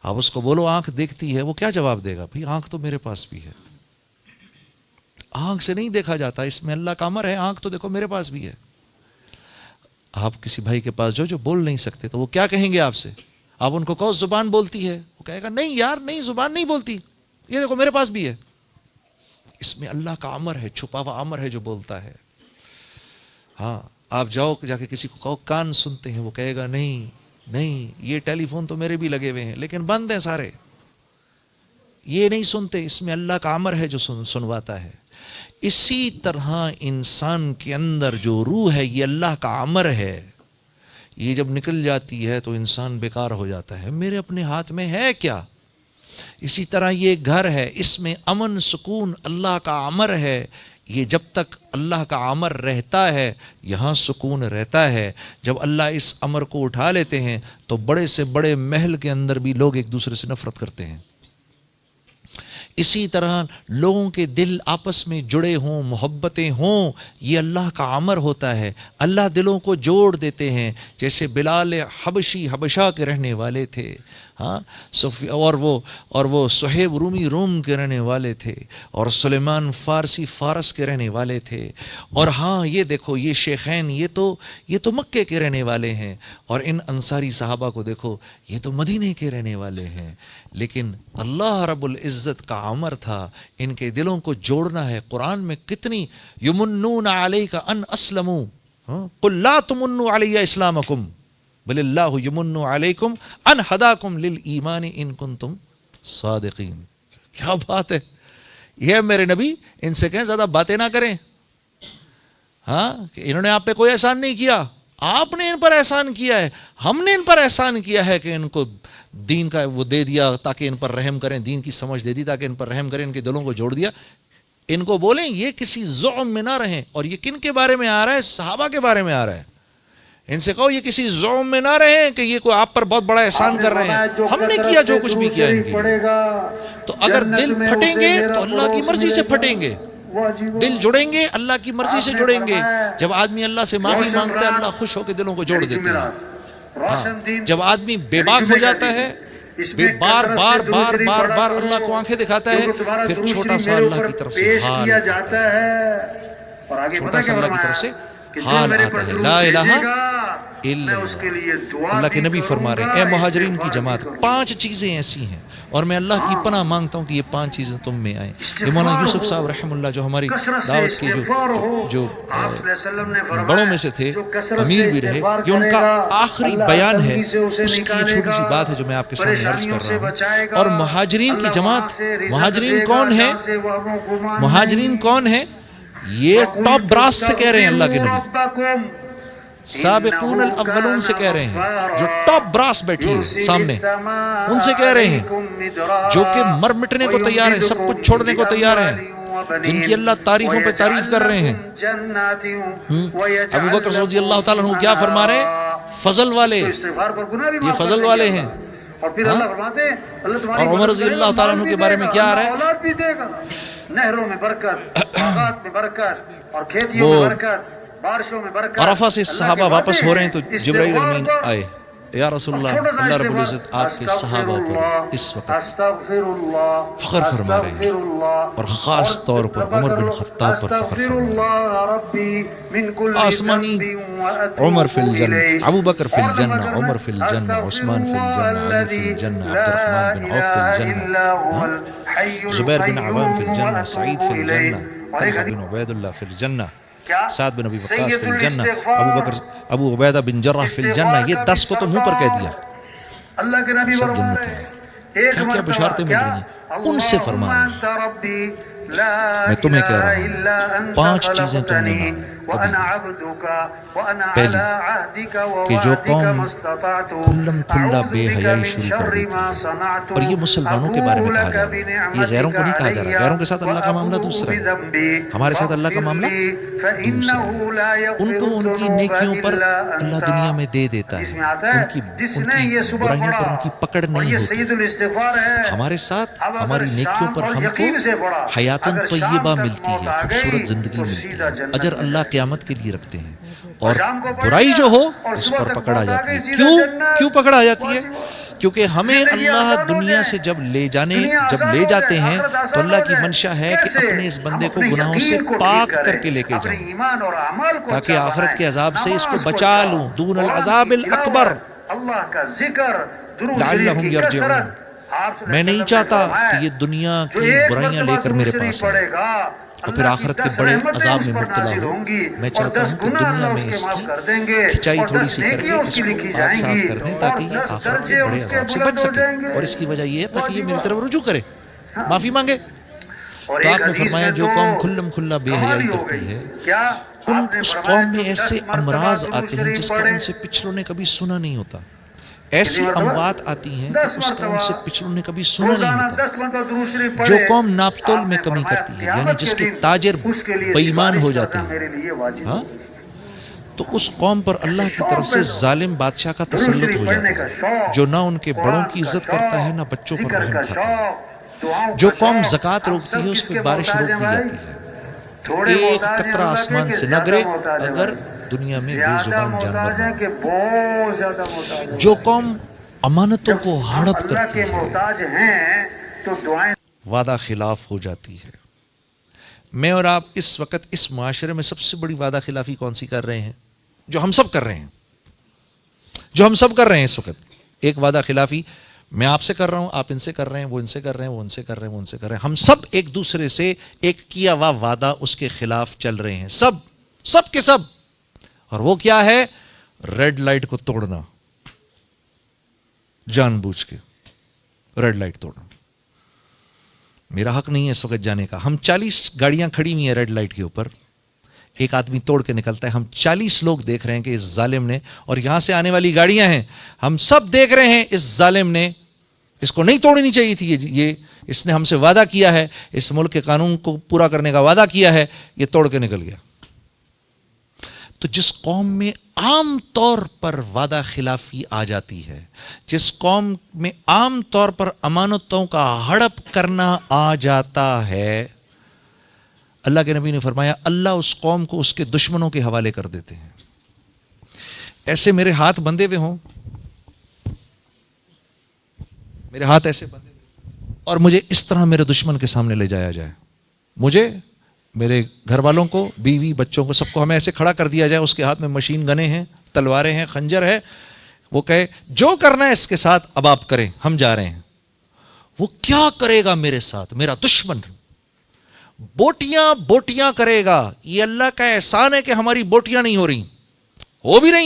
آپ اس کو بولو آنکھ دیکھتی ہے، وہ کیا جواب دے گا؟ بھائی آنکھ تو میرے پاس بھی ہے. آنکھ سے نہیں دیکھا جاتا، اس میں اللہ کا امر ہے، آنکھ تو دیکھو میرے پاس بھی ہے. آپ کسی بھائی کے پاس جو بول نہیں سکتے، تو وہ کیا کہیں گے آپ سے؟ آپ ان کو کہو زبان بولتی ہے، وہ کہے گا نہیں یار نہیں، زبان نہیں بولتی، یہ دیکھو میرے پاس بھی ہے. اس میں اللہ کا امر ہے، چھپا ہوا امر ہے جو بولتا ہے. ہاں آپ جاؤ جا کے کسی کو کہو کان سنتے ہیں، وہ کہے گا نہیں نہیں، یہ ٹیلی فون تو میرے بھی لگے ہوئے ہیں لیکن بند ہیں سارے، یہ نہیں سنتے، اس میں اللہ کا امر ہے جو سنواتا ہے. اسی طرح انسان کے اندر جو روح ہے، یہ اللہ کا امر ہے. یہ جب نکل جاتی ہے تو انسان بیکار ہو جاتا ہے، میرے اپنے ہاتھ میں ہے کیا. اسی طرح یہ گھر ہے، اس میں امن سکون اللہ کا امر ہے. یہ جب تک اللہ کا امر رہتا ہے یہاں سکون رہتا ہے. جب اللہ اس امر کو اٹھا لیتے ہیں تو بڑے سے بڑے محل کے اندر بھی لوگ ایک دوسرے سے نفرت کرتے ہیں. اسی طرح لوگوں کے دل آپس میں جڑے ہوں، محبتیں ہوں، یہ اللہ کا امر ہوتا ہے. اللہ دلوں کو جوڑ دیتے ہیں. جیسے بلال حبشی حبشہ کے رہنے والے تھے، ہاں اور وہ صہیب رومی روم کے رہنے والے تھے، اور سلیمان فارسی فارس کے رہنے والے تھے. اور ہاں یہ دیکھو یہ شیخین یہ تو مکے کے رہنے والے ہیں، اور ان انصاری صحابہ کو دیکھو یہ تو مدینے کے رہنے والے ہیں. لیکن اللہ رب العزت کا امر تھا ان کے دلوں کو جوڑنا ہے. قرآن میں کتنی یمنون علیک ان اسلموا قل لا تمنوا علی اسلامکم بل اللہ یمن علیکم ان ہداکم للایمان ان کنتم صادقین. کیا بات ہے. یہ میرے نبی ان سے کہیں زیادہ باتیں نہ کریں. ہاں کہ انہوں نے آپ پہ کوئی احسان نہیں کیا، آپ نے ان پر احسان کیا ہے. ہم نے ان پر احسان کیا ہے کہ ان کو دین کا وہ دے دیا تاکہ ان پر رحم کریں، دین کی سمجھ دے دی تاکہ ان پر رحم کریں، ان کے دلوں کو جوڑ دیا. ان کو بولیں یہ کسی زعم میں نہ رہیں. اور یہ کن کے بارے میں آ رہا ہے؟ صحابہ کے بارے میں آ رہا ہے. ان سے کہو یہ کسی زعم میں نہ رہیں کہ یہ کوئی آپ پر بہت بڑا احسان کر رہے ہیں. ہم نے کیا جو کچھ بھی کیا ان کے لیے. تو اگر دل پھٹیں گے تو اللہ کی مرضی سے پھٹیں گے، دل جڑیں گے اللہ کی مرضی سے جڑیں گے. جب آدمی اللہ سے معافی مانگتا ہے اللہ خوش ہو کے دلوں کو جوڑ دیتے ہیں. ہاں جب آدمی بے باک ہو جاتا ہے، بار بار بار بار بار اللہ کو آنکھیں دکھاتا ہے، پھر چھوٹا سا اللہ کی طرف سے حال آتا ہے، چھوٹا سا اللہ کی طرف سے حال آتا ہے. لا الہ الا اللہ. اللہ کے نبی فرما رہے ہیں اے مہاجرین کی جماعت 5 چیزیں ایسی ہیں، اور میں اللہ کی پناہ مانگتا ہوں کہ یہ 5 چیزیں تم میں آئیں. یہ مولانا یوسف صاحب رحم اللہ جو ہماری دعوت کے جو بڑوں میں سے تھے، امیر بھی رہے، یہ ان کا آخری بیان ہے. اس کی یہ چھوٹی سی بات ہے جو میں آپ کے سامنے عرض کر رہا ہوں. اور مہاجرین کی جماعت، مہاجرین کون ہے؟ مہاجرین کون ہے؟ یہ ٹاپ براس سے کہہ رہے ہیں اللہ کے نبی. سابقون الاولون سے کہہ رہے ہیں، جو ٹاپ براس بیٹھی ہے سامنے، ان سے کہہ رہے ہیں جو کہ مر مٹنے کو تیار ہیں، سب کچھ چھوڑنے کو تیار ہیں، جن کی اللہ تعریفوں پہ تعریف کر رہے ہیں۔ ابو بکر رضی اللہ تعالیٰ عنہ کیا فرما رہے ہیں؟ فضل والے، یہ فضل والے ہیں۔ اور عمر رضی اللہ تعالیٰ عنہ کے بارے میں کیا آ رہا ہے؟ نہروں میں برکت، باغات میں برکت اور کھیتیوں میں برکت، بارشوں میں برکت۔ عرفہ سے صحابہ واپس ہو رہے ہیں تو جبرائیل امین آئے، یا رسول اللہ، اللہ رب العزت آپ کے صحابہ پر اس وقت فخر فرما رہے ہیں، اور خاص طور پر عمر بن خطاب پر فخر فرما رہے ہیں۔ آسمانی عمر فی الجنہ، ابو بکر فی الجنہ، عمر فی الجنہ، عثمان فی الجنہ، علی فی الجنہ، عبد الرحمن بن عوف فی الجنہ، زبیر بن عوام فی الجنہ، سعید فی الجنہ، طلحہ بن عبید اللہ فی الجنہ، سعد بن ابی وقاص فی الجنہ، ابو عبیدہ بن جرح فی الجنہ۔ یہ 10 کو تو منہ پر کہہ دیا، اللہ کے نبی سب جنت میں کیا کیا بشارتیں مل رہی ہیں، ان سے فرمایا میں تمہیں کہہ رہا ہوں 5 چیزیں تم نے مانی پہلی کہ جو قوم کھلم کھلا بے حیائی شروع کر دیتی ہے، اور یہ مسلمانوں کے بارے میں کہا جا رہا ہے، یہ غیروں کو نہیں کہا جا رہا۔ غیروں کے ساتھ اللہ کا معاملہ دوسرا ہے، ہمارے ساتھ اللہ کا معاملہ دوسرا ہے۔ ان کو ان کی نیکیوں پر اللہ دنیا میں دے دیتا ہے، ان کی برائیوں پر ان کی پکڑ نہیں ہوتی۔ ہمارے ساتھ ہماری نیکیوں پر ہم کو حیات طیبہ ملتی ہے، خوبصورت زندگی ملتی ہے، اجر اللہ قیامت کے لیے رکھتے ہیں۔ اور برائی جو ہو اس پر پکڑ آ جاتی ہے۔ کیوں پکڑ آ جاتی ہے؟ کیونکہ ہمیں اللہ دنیا سے جب لے جاتے ہیں تو اللہ کی منشا ہے کہ اپنے اس بندے کو گناہوں سے پاک کر کے لے کے جاؤں، تاکہ آخرت کے عذاب سے اس کو بچا لوں، دون العذاب الاکبر لعلہم یرجعون۔ میں نہیں چاہتا کہ یہ دنیا کی برائیاں لے کر میرے پاس آئے اور پھر آخرت کے بڑے عذاب میں مبتلا ہو۔ میں چاہتا ہوں کہ دنیا میں اس کی کھچائی تھوڑی سی کر کے اس کو پاک صاف کر دیں، تاکہ یہ آخرت کے بڑے عذاب سے بچ سکے، اور اس کی وجہ یہ ہے تاکہ یہ میری طرف رجوع کرے، معافی مانگے۔ تو آپ نے فرمایا جو قوم کھلم کھلا بے حیائی کرتی ہے، اس قوم میں ایسے امراض آتے ہیں جس کا ان سے پچھلوں نے کبھی سنا نہیں ہوتا، ایسی اموات آتی ہیں کہ اس کا ان سے پچھلوں نے کبھی سنا نہیں ہوتا۔ جو قوم ناپتول میں کمی کرتی ہے، یعنی جس کے تاجر بے ایمان ہو جاتے ہیں، ہاں، تو اس قوم پر اللہ کی طرف سے ظالم بادشاہ کا تسلط ہو جاتا ہے، جو نہ ان کے بڑوں کی عزت کرتا ہے نہ بچوں پر رحم کھاتا ہے۔ جو قوم زکوٰۃ روکتی ہے اس پہ بارش روک دی جاتی ہے، ایک قطرہ آسمان سے نہ گرے اگر دنیا میں بے زبان جانور نہ۔ جو قوم امانتوں کو ہڑپ کرتی ہے، وعدہ خلاف ہو جاتی ہے۔ میں اور آپ اس وقت اس معاشرے میں سب سے بڑی وعدہ خلافی کون سی کر رہے ہیں؟ جو ہم سب کر رہے ہیں اس وقت۔ ایک وعدہ خلافی میں آپ سے کر رہا ہوں، آپ ان سے کر رہے ہیں، وہ ان سے کر رہے ہیں، وہ ان سے کر رہے ہیں، وہ ان سے کر رہے ہیں۔ ہم سب ایک دوسرے سے ایک کیا ہوا وعدہ اس کے خلاف چل رہے ہیں، سب کے سب۔ اور وہ کیا ہے؟ ریڈ لائٹ کو توڑنا، جان بوجھ کے ریڈ لائٹ توڑنا۔ میرا حق نہیں ہے اس وقت جانے کا۔ ہم 40 گاڑیاں کھڑی ہوئی ہیں ریڈ لائٹ کے اوپر، ایک آدمی توڑ کے نکلتا ہے، ہم 40 لوگ دیکھ رہے ہیں کہ اس ظالم نے، اور یہاں سے آنے والی گاڑیاں ہیں، ہم سب دیکھ رہے ہیں اس ظالم نے، اس کو نہیں توڑنی چاہیے تھی، یہ اس نے ہم سے وعدہ کیا ہے، اس ملک کے قانون کو پورا کرنے کا وعدہ کیا ہے، یہ توڑ کے نکل گیا۔ تو جس قوم میں عام طور پر وعدہ خلافی آ جاتی ہے، جس قوم میں عام طور پر امانتوں کا ہڑپ کرنا آ جاتا ہے، اللہ کے نبی نے فرمایا اللہ اس قوم کو اس کے دشمنوں کے حوالے کر دیتے ہیں۔ ایسے میرے ہاتھ بندھے ہوئے ہوں، میرے ہاتھ ایسے بندھے ہوئے اور مجھے اس طرح میرے دشمن کے سامنے لے جایا جائے، مجھے، میرے گھر والوں کو، بیوی بچوں کو، سب کو ہمیں ایسے کھڑا کر دیا جائے، اس کے ہاتھ میں مشین گنیں ہیں، تلواریں ہیں، خنجر ہے، وہ کہے جو کرنا ہے اس کے ساتھ اب آپ کریں، ہم جا رہے ہیں۔ وہ کیا کرے گا میرے ساتھ؟ میرا دشمن بوٹیاں کرے گا۔ یہ اللہ کا احسان ہے کہ ہماری بوٹیاں نہیں ہو رہی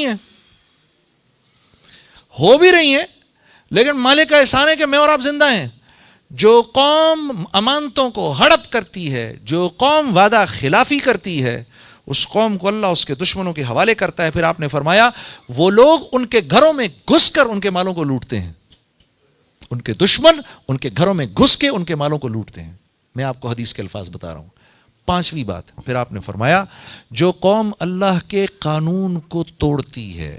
ہیں، لیکن مالک کا احسان ہے کہ میں اور آپ زندہ ہیں۔ جو قوم امانتوں کو ہڑپ کرتی ہے، جو قوم وعدہ خلافی کرتی ہے، اس قوم کو اللہ اس کے دشمنوں کے حوالے کرتا ہے. پھر آپ نے فرمایا وہ لوگ ان کے گھروں میں گھس کر ان کے مالوں کو لوٹتے ہیں. ان کے دشمن ان کے گھروں میں گھس کے ان کے مالوں کو لوٹتے ہیں. میں آپ کو حدیث کے الفاظ بتا رہا ہوں. 5ویں بات پھر آپ نے فرمایا جو قوم اللہ کے قانون کو توڑتی ہے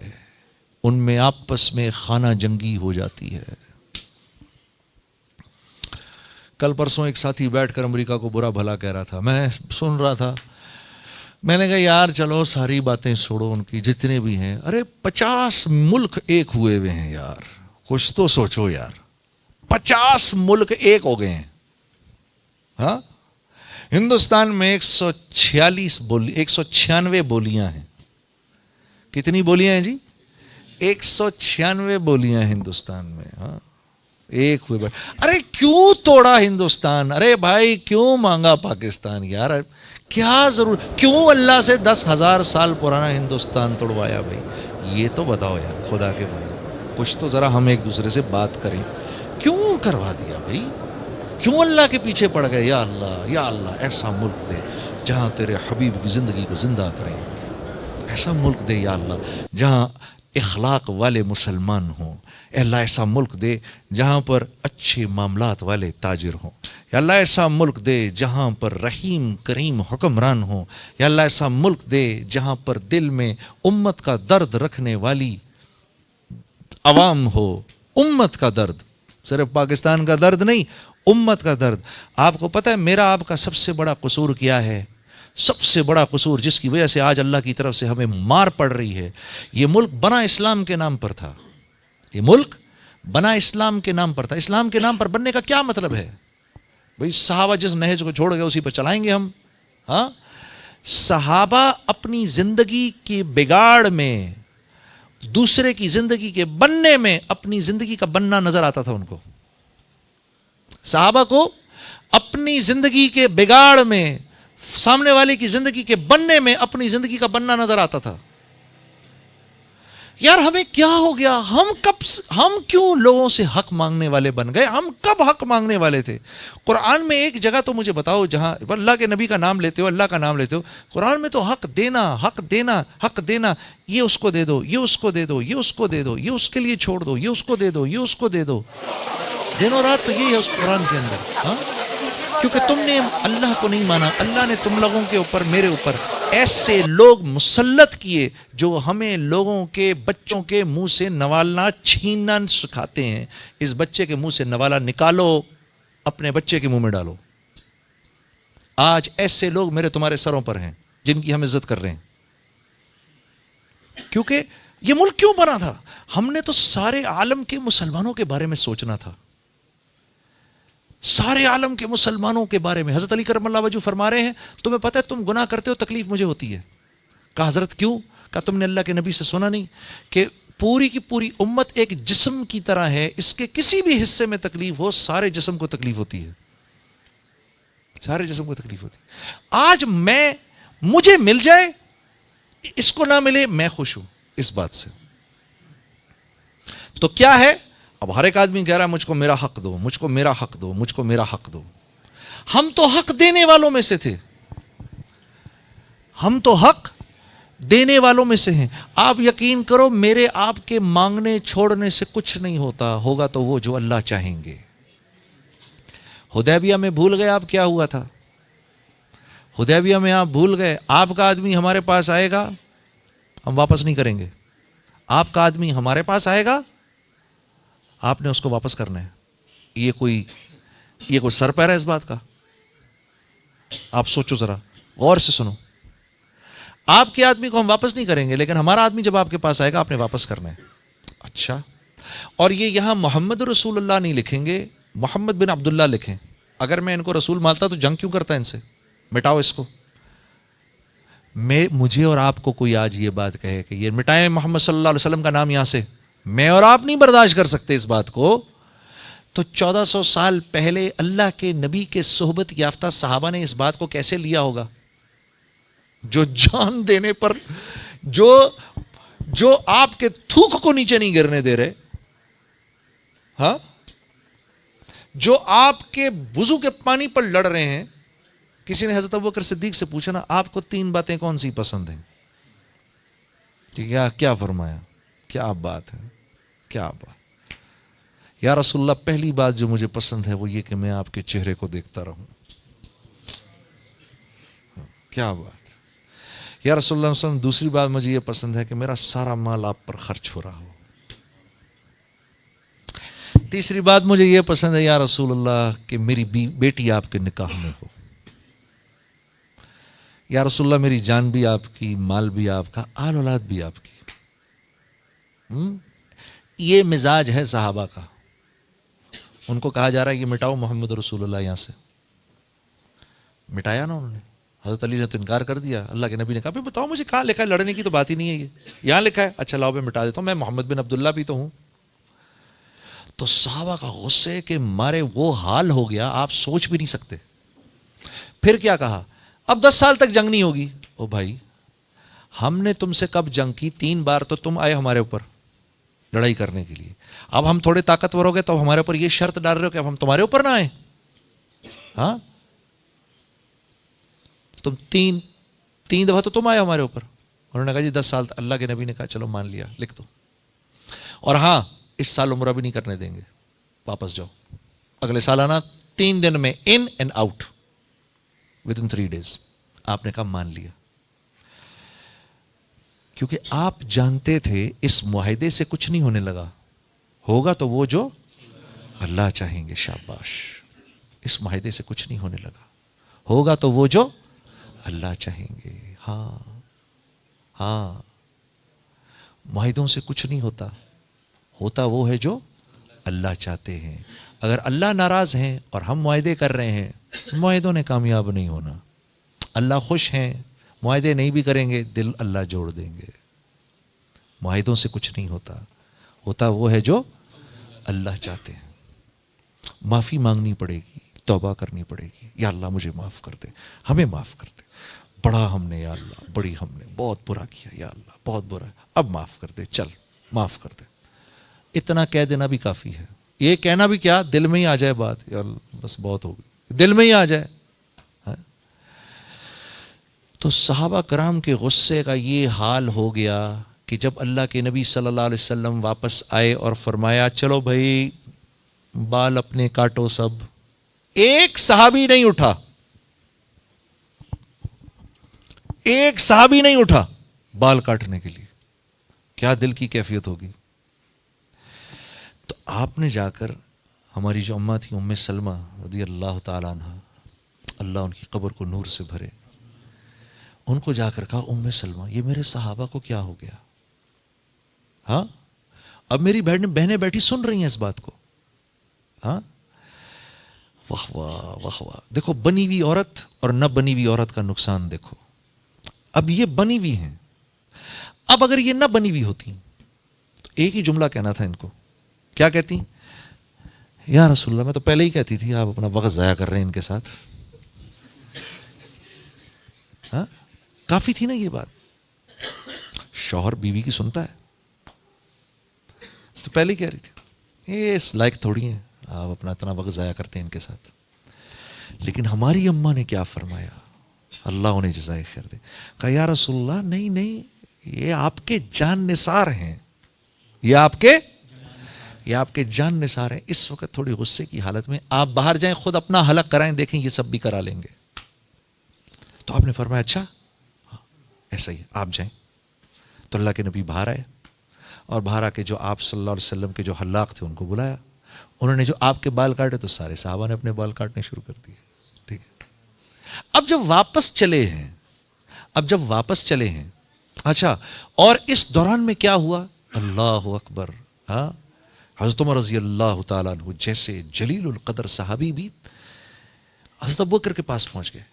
ان میں آپس میں خانہ جنگی ہو جاتی ہے. کل پرسوں ایک ساتھی بیٹھ کر امریکہ کو برا بھلا کہہ رہا تھا. میں سن رہا تھا. میں نے کہا یار چلو ساری باتیں چھوڑو ان کی جتنے بھی ہیں. ارے 50 ملک ایک ہوئے ہوئے ہیں یار. کچھ تو سوچو یار. 50 ملک ایک ہو گئے ہیں. ہاں ہندوستان میں 196 بولیاں ہیں. کتنی بولیاں ہیں جی؟ 196 بولیاں ہندوستان میں. ہاں ایک ہوئے. ارے کیوں توڑا ہندوستان؟ ارے بھائی کیوں مانگا پاکستان یار؟ کیا ضرور کیوں اللہ سے 10,000 سال پرانا ہندوستان توڑوایا بھائی؟ یہ تو بتاؤ یار خدا کے بندے. کچھ تو ذرا ہم ایک دوسرے سے بات کریں. کیوں کروا دیا بھائی؟ کیوں اللہ کے پیچھے پڑ گئے؟ یا اللہ ایسا ملک دے جہاں تیرے حبیب کی زندگی کو زندہ کریں. ایسا ملک دے یا اللہ جہاں اخلاق والے مسلمان ہوں. اے اللہ ایسا ملک دے جہاں پر اچھے معاملات والے تاجر ہوں. یا اللہ ایسا ملک دے جہاں پر رحیم کریم حکمران ہوں. یا اللہ ایسا ملک دے جہاں پر دل میں امت کا درد رکھنے والی عوام ہو. امت کا درد، صرف پاکستان کا درد نہیں، امت کا درد. آپ کو پتہ ہے میرا آپ کا سب سے بڑا قصور کیا ہے؟ سب سے بڑا قصور جس کی وجہ سے آج اللہ کی طرف سے ہمیں مار پڑ رہی ہے. یہ ملک بنا اسلام کے نام پر تھا. یہ ملک بنا اسلام کے نام پر تھا. اسلام کے نام پر بننے کا کیا مطلب ہے بھئی؟ صحابہ جس نہج کو چھوڑ گئے اسی پر چلائیں گے ہم. ہاں صحابہ اپنی زندگی کے بگاڑ میں، دوسرے کی زندگی کے بننے میں اپنی زندگی کا بننا نظر آتا تھا ان کو. صحابہ کو اپنی زندگی کے بگاڑ میں، سامنے والے کی زندگی کے بننے میں اپنی زندگی کا بننا نظر آتا تھا. یار ہمیں کیا ہو گیا؟ ہم کیوں لوگوں سے حق مانگنے والے بن گئے؟ ہم کب حق مانگنے والے تھے؟ قرآن میں ایک جگہ تو مجھے بتاؤ جہاں اللہ کے نبی کا نام لیتے ہو، اللہ کا نام لیتے ہو، قرآن میں تو حق دینا، حق دینا، حق دینا. یہ اس کو دے دو، یہ اس کو دے دو، یہ اس کو دے دو، یہ اس کے لیے چھوڑ دو، یہ اس کو دے دو، یہ اس کو دے دو. دن و رات تو یہی ہے اس قرآن کے اندر. ہاں کیونکہ تم نے اللہ کو نہیں مانا. اللہ نے تم لوگوں کے اوپر، میرے اوپر ایسے لوگ مسلط کیے جو ہمیں لوگوں کے بچوں کے منہ سے نوالنا چھیننا سکھاتے ہیں. اس بچے کے منہ سے نوالا نکالو، اپنے بچے کے منہ میں ڈالو. آج ایسے لوگ میرے تمہارے سروں پر ہیں جن کی ہم عزت کر رہے ہیں. کیونکہ یہ ملک کیوں بنا تھا؟ ہم نے تو سارے عالم کے مسلمانوں کے بارے میں سوچنا تھا. سارے عالم کے مسلمانوں کے بارے میں. حضرت علی کرم اللہ وجہ فرما رہے ہیں تمہیں پتہ ہے تم گناہ کرتے ہو تکلیف مجھے ہوتی ہے. کہا حضرت کیوں؟ کہا تم نے اللہ کے نبی سے سنا نہیں کہ پوری کی پوری امت ایک جسم کی طرح ہے، اس کے کسی بھی حصے میں تکلیف ہو سارے جسم کو تکلیف ہوتی ہے. سارے جسم کو تکلیف ہوتی ہے. آج مجھے مل جائے، اس کو نہ ملے، میں خوش ہوں اس بات سے. تو کیا ہے؟ اب ہر ایک آدمی کہہ رہا ہے مجھ کو میرا حق دو، مجھ کو میرا حق دو، مجھ کو میرا حق دو. ہم تو حق دینے والوں میں سے تھے. ہم تو حق دینے والوں میں سے ہیں. آپ یقین کرو میرے آپ کے مانگنے چھوڑنے سے کچھ نہیں ہوتا. ہوگا تو وہ جو اللہ چاہیں گے. حدیبیہ میں بھول گئے آپ کیا ہوا تھا؟ حدیبیہ میں آپ بھول گئے آپ کا آدمی ہمارے پاس آئے گا ہم واپس نہیں کریں گے. آپ کا آدمی ہمارے پاس آئے گا آپ نے اس کو واپس کرنا ہے. یہ کوئی سر پیر ہے اس بات کا؟ آپ سوچو ذرا، غور سے سنو. آپ کے آدمی کو ہم واپس نہیں کریں گے لیکن ہمارا آدمی جب آپ کے پاس آئے گا آپ نے واپس کرنا ہے. اچھا، اور یہ یہاں محمد رسول اللہ نہیں لکھیں گے، محمد بن عبداللہ لکھیں. اگر میں ان کو رسول مانتا تو جنگ کیوں کرتا ہے ان سے؟ مٹاؤ اس کو. مجھے اور آپ کو کوئی آج یہ بات کہے کہ یہ مٹائیں محمد صلی اللہ علیہ وسلم کا نام یہاں سے، میں اور آپ نہیں برداشت کر سکتے اس بات کو. تو 1400 سال پہلے اللہ کے نبی کے صحبت یافتہ صحابہ نے اس بات کو کیسے لیا ہوگا؟ جو جان دینے پر جو آپ کے تھوک کو نیچے نہیں گرنے دے رہے، ہاں، جو آپ کے وضو کے پانی پر لڑ رہے ہیں، کسی نے حضرت ابوبکر صدیق سے پوچھا نا آپ کو 3 باتیں کون سی پسند ہیں؟ کیا فرمایا؟ کیا بات ہے، کیا بات! یا رسول اللہ پہلی بات جو مجھے پسند ہے وہ یہ کہ میں آپ کے چہرے کو دیکھتا رہوں. کیا بات! یا رسول اللہ صلی اللہ علیہ وسلم دوسری بات مجھے یہ پسند ہے کہ میرا سارا مال آپ پر خرچ ہو رہا ہو. تیسری بات مجھے یہ پسند ہے یا رسول اللہ کہ میری بیٹی آپ کے نکاح میں ہو. یا رسول اللہ میری جان بھی آپ کی، مال بھی آپ کا، آل اولاد بھی آپ کی. یہ مزاج ہے صحابہ کا. ان کو کہا جا رہا ہے یہ مٹاؤ محمد رسول اللہ یہاں سے. مٹایا نا انہوں نے. حضرت علی نے تو انکار کر دیا. اللہ کے نبی نے کہا بھائی بتاؤ مجھے کہاں لکھا ہے، لڑنے کی تو بات ہی نہیں ہے، یہ یہاں لکھا ہے. اچھا لاؤ میں مٹا دیتا ہوں، میں محمد بن عبداللہ بھی تو ہوں. تو صحابہ کا غصے کے مارے وہ حال ہو گیا آپ سوچ بھی نہیں سکتے. پھر کیا کہا؟ اب 10 سال تک جنگ نہیں ہوگی. او بھائی ہم نے تم سے کب جنگ کی؟ 3 بار تو تم آئے ہمارے اوپر لڑائی کرنے کے لیے. اب ہم تھوڑے طاقتور ہو گئے تو ہمارے اوپر یہ شرط ڈال رہے ہو کہ اب ہم تمہارے اوپر نہ آئیں. ہاں تم 3 دفعہ تو تم آئے ہمارے اوپر. انہوں نے کہا جی 10 سال. اللہ کے نبی نے کہا چلو مان لیا، لکھ دو. اور ہاں اس سال عمرہ بھی نہیں کرنے دیں گے، واپس جاؤ. اگلے سال آنا 3 دن میں in and out within 3 days. آپ نے کہا مان لیا. کیونکہ آپ جانتے تھے اس معاہدے سے کچھ نہیں ہونے لگا، ہوگا تو وہ جو اللہ چاہیں گے. شاباش. اس معاہدے سے کچھ نہیں ہونے لگا، ہوگا تو وہ جو اللہ چاہیں گے. ہاں معاہدوں سے کچھ نہیں ہوتا، ہوتا وہ ہے جو اللہ چاہتے ہیں. اگر اللہ ناراض ہیں اور ہم معاہدے کر رہے ہیں، معاہدوں نے کامیاب نہیں ہونا. اللہ خوش ہیں، معاہدے نہیں بھی کریں گے، دل اللہ جوڑ دیں گے. معاہدوں سے کچھ نہیں ہوتا، ہوتا وہ ہے جو اللہ چاہتے ہیں. معافی مانگنی پڑے گی، توبہ کرنی پڑے گی. یا اللہ مجھے معاف کر دے، ہمیں معاف کر دے. بڑا ہم نے یا اللہ، بڑی ہم نے بہت برا کیا یا اللہ، بہت برا ہے، اب معاف کر دے، چل معاف کر دے. اتنا کہہ دینا بھی کافی ہے. یہ کہنا بھی کیا، دل میں ہی آ جائے بات، یا اللہ بس بہت ہو گئی، دل میں ہی آ جائے. تو صحابہ کرام کے غصے کا یہ حال ہو گیا کہ جب اللہ کے نبی صلی اللہ علیہ وسلم واپس آئے اور فرمایا چلو بھائی بال اپنے کاٹو سب. ایک صحابی نہیں اٹھا، ایک صحابی نہیں اٹھا بال کاٹنے کے لیے. کیا دل کی کیفیت ہوگی. تو آپ نے جا کر ہماری جو اماں تھی ام سلمہ رضی اللہ تعالیٰ عنہ، اللہ ان کی قبر کو نور سے بھرے، ان کو جا کر کہا ام سلمہ یہ میرے صحابہ کو کیا ہو گیا. ہاں اب میری بہنیں بیٹھی سن رہی ہیں اس بات کو. ہاں واہ واہ واہ واہ. دیکھو بنی ہوئی عورت اور نہ بنی ہوئی عورت کا نقصان دیکھو. اب یہ بنی ہوئی ہیں، اب اگر یہ نہ بنی ہوئی ہوتی تو ایک ہی جملہ کہنا تھا ان کو. کیا کہتی؟ یا رسول اللہ میں تو پہلے ہی کہتی تھی آپ اپنا وقت ضائع کر رہے ہیں ان کے ساتھ. ہاں کافی تھی نا یہ بات. شوہر بیوی کی سنتا ہے تو پہلے ہی کہہ رہی تھی یہ اس لائق تھوڑی ہیں آپ اپنا اتنا وقت ضائع کرتے ہیں ان کے ساتھ. لیکن ہماری اماں نے کیا فرمایا، اللہ انہیں جزائے خیر دے. کہا یا رسول اللہ نہیں یہ آپ کے جان نثار ہیں، یہ آپ کے جان نثار ہیں. اس وقت تھوڑی غصے کی حالت میں آپ باہر جائیں، خود اپنا حلق کرائیں، دیکھیں یہ سب بھی کرا لیں گے. تو آپ نے فرمایا اچھا ایسا ہی آپ جائیں. تو اللہ کے نبی باہر آئے اور باہر آ کے جو آپ صلی اللہ علیہ وسلم کے جو حلاق تھے ان کو بلایا. انہوں نے جو آپ کے بال کاٹے تو سارے صحابہ نے اپنے بال کاٹنے شروع کر دیے. ٹھیک ہے. اب جب واپس چلے ہیں اچھا، اور اس دوران میں کیا ہوا؟ اللہ اکبر. ہاں حضرت عمر رضی اللہ تعالیٰ عنہ جیسے جلیل القدر صحابی بھی حضرت ابوبکر کے پاس پہنچ گئے.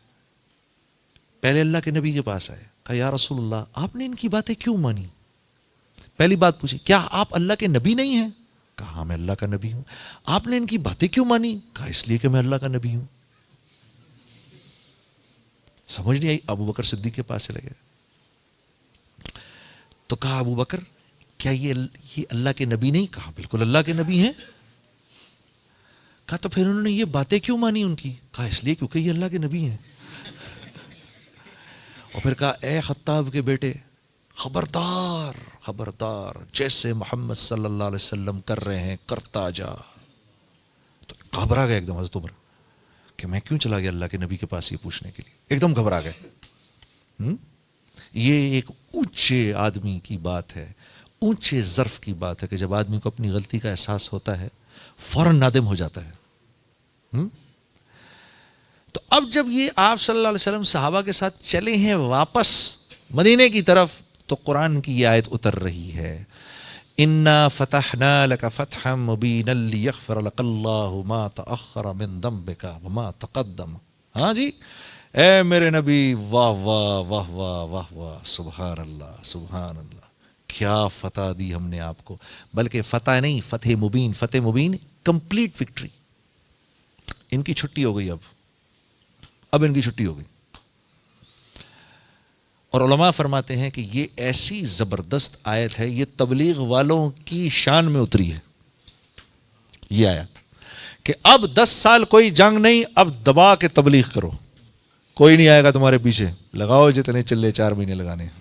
پہلے اللہ کے نبی کے پاس آئے. کہا یا رسول اللہ آپ نے ان کی باتیں کیوں مانی؟ پہلی بات پوچھی کیا آپ اللہ کے نبی نہیں ہیں؟ کہا ہاں میں اللہ کا نبی ہوں. آپ نے ان کی باتیں کیوں مانی؟ کہا اس لیے کہ میں اللہ کا نبی ہوں. سمجھ نہیں آئی. ابوبکر صدیق کے پاس چلے گئے. تو کہا ابوبکر کیا یہ اللہ کے نبی نہیں؟ کہا بالکل اللہ کے نبی ہیں. کہا تو پھر انہوں نے یہ باتیں کیوں مانی ان کی؟ کہا اس لیے کیونکہ یہ اللہ کے نبی ہیں. اور پھر کہا اے خطاب کے بیٹے خبردار خبردار، جیسے محمد صلی اللہ علیہ وسلم کر رہے ہیں کرتا جا۔ تو گھبرا گئے ایک دم حضرت عمر کہ میں کیوں چلا گیا اللہ کے نبی کے پاس یہ پوچھنے کے لیے، ایک دم گھبرا گئے۔ یہ ایک اونچے آدمی کی بات ہے، اونچے ظرف کی بات ہے کہ جب آدمی کو اپنی غلطی کا احساس ہوتا ہے فوراً نادم ہو جاتا ہے۔ تو اب جب یہ آپ صلی اللہ علیہ وسلم صحابہ کے ساتھ چلے ہیں واپس مدینے کی طرف، تو قرآن کی یہ آیت اتر رہی ہے، اِنَّا فَتَحْنَا لَكَ فَتْحًا مُبِينًا لِيَغْفِرَ لَكَ اللَّهُ مَا تَأَخَّرَ مِن ذَنبِكَ وَمَا تَقَدَّمَ۔ ہاں جی، اے میرے نبی، واہ واہ واہ واہ واہ واہ، سبحان اللہ سبحان اللہ، کیا فتح دی ہم نے آپ کو، بلکہ فتح نہیں، فتح مبین، فتح مبین کمپلیٹ وکٹری۔ ان کی چھٹی ہو گئی، اب ان کی چھٹی ہو گئی۔ اور علماء فرماتے ہیں کہ یہ ایسی زبردست آیت ہے، یہ تبلیغ والوں کی شان میں اتری ہے یہ آیت، کہ اب 10 سال کوئی جنگ نہیں، اب دبا کے تبلیغ کرو، کوئی نہیں آئے گا تمہارے پیچھے، لگاؤ جتنے چلے 4 مہینے لگانے ہیں۔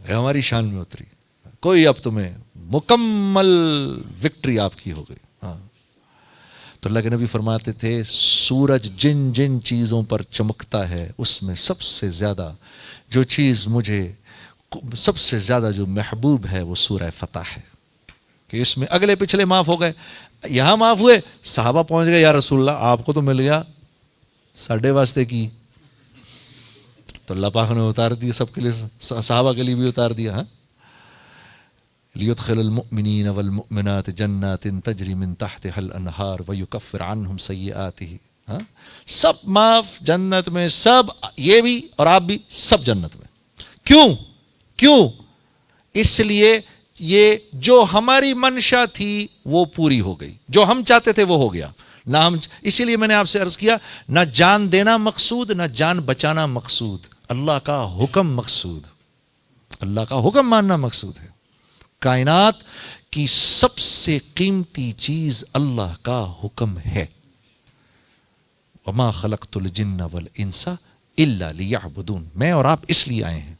ہماری شان میں اتری، کوئی اب تمہیں مکمل وکٹری آپ کی ہو گئی۔ ہاں، تو اللہ کے نبی فرماتے تھے سورج جن جن چیزوں پر چمکتا ہے اس میں سب سے زیادہ جو چیز مجھے سب سے زیادہ جو محبوب ہے وہ سورہ فتح ہے، کہ اس میں اگلے پچھلے معاف ہو گئے، یہاں معاف ہوئے، صحابہ پہنچ گئے یا رسول اللہ آپ کو تو مل گیا، ساڈے واسطے کی؟ تو اللہ پاک نے اتار دیا سب کے لیے، صحابہ کے لیے بھی اتار دیا۔ ہاں، لِيُدْخِلَ الْمُؤْمِنِينَ وَالْمُؤْمِنَاتِ جَنَّاتٍ تَجْرِي مِن تَحْتِهَا الْأَنْهَارُ وَيُكَفِّرْ عَنْهُمْ سَيِّئَاتِهِمْ۔ ہاں، سب معاف جنت میں، سب، یہ بھی اور آپ بھی، سب جنت میں۔ کیوں؟ اس لیے یہ جو ہماری منشا تھی وہ پوری ہو گئی، جو ہم چاہتے تھے وہ ہو گیا نہ ہم، اسی لیے میں نے آپ سے عرض کیا، نہ جان دینا مقصود، نہ جان بچانا مقصود، اللہ کا حکم مقصود، اللہ کا حکم ماننا مقصود ہے۔ کائنات کی سب سے قیمتی چیز اللہ کا حکم ہے، وما خلقت الجن والانس الا لیعبدون، میں اور آپ اس لیے آئے ہیں،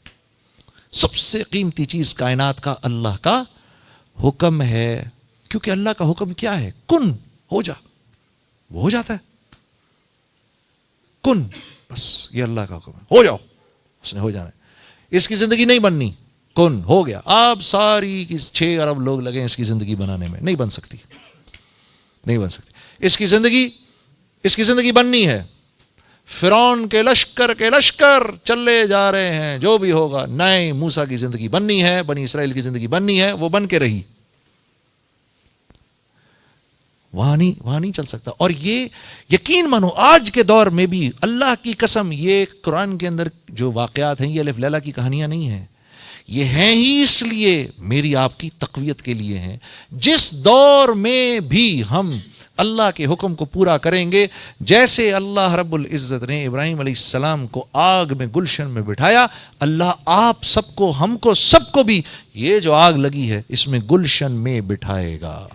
سب سے قیمتی چیز کائنات کا اللہ کا حکم ہے، کیونکہ اللہ کا حکم کیا ہے؟ کن، ہو جا، وہ ہو جاتا ہے، کن، بس یہ اللہ کا حکم ہے، ہو جاؤ، اس نے ہو جانا ہے، اس کی زندگی نہیں بننی، کن، ہو گیا۔ آپ ساری 6 ارب لوگ لگے اس کی زندگی بنانے میں، نہیں بن سکتی، نہیں بن سکتی، اس کی زندگی بننی ہے۔ فرعون کے لشکر چلے جا رہے ہیں، جو بھی ہوگا، نئے موسیٰ کی زندگی بننی ہے، بنی اسرائیل کی زندگی بننی ہے، وہ بن کے رہی، وہاں نہیں چل سکتا۔ اور یہ یقین مانو آج کے دور میں بھی، اللہ کی قسم، یہ قرآن کے اندر جو واقعات ہیں یہ الف لیلہ کی کہانیاں نہیں ہیں، یہ ہیں ہی اس لیے میری آپ کی تقویت کے لیے ہیں۔ جس دور میں بھی ہم اللہ کے حکم کو پورا کریں گے، جیسے اللہ رب العزت نے ابراہیم علیہ السلام کو آگ میں گلشن میں بٹھایا، اللہ آپ سب کو، ہم کو، سب کو بھی یہ جو آگ لگی ہے اس میں گلشن میں بٹھائے گا۔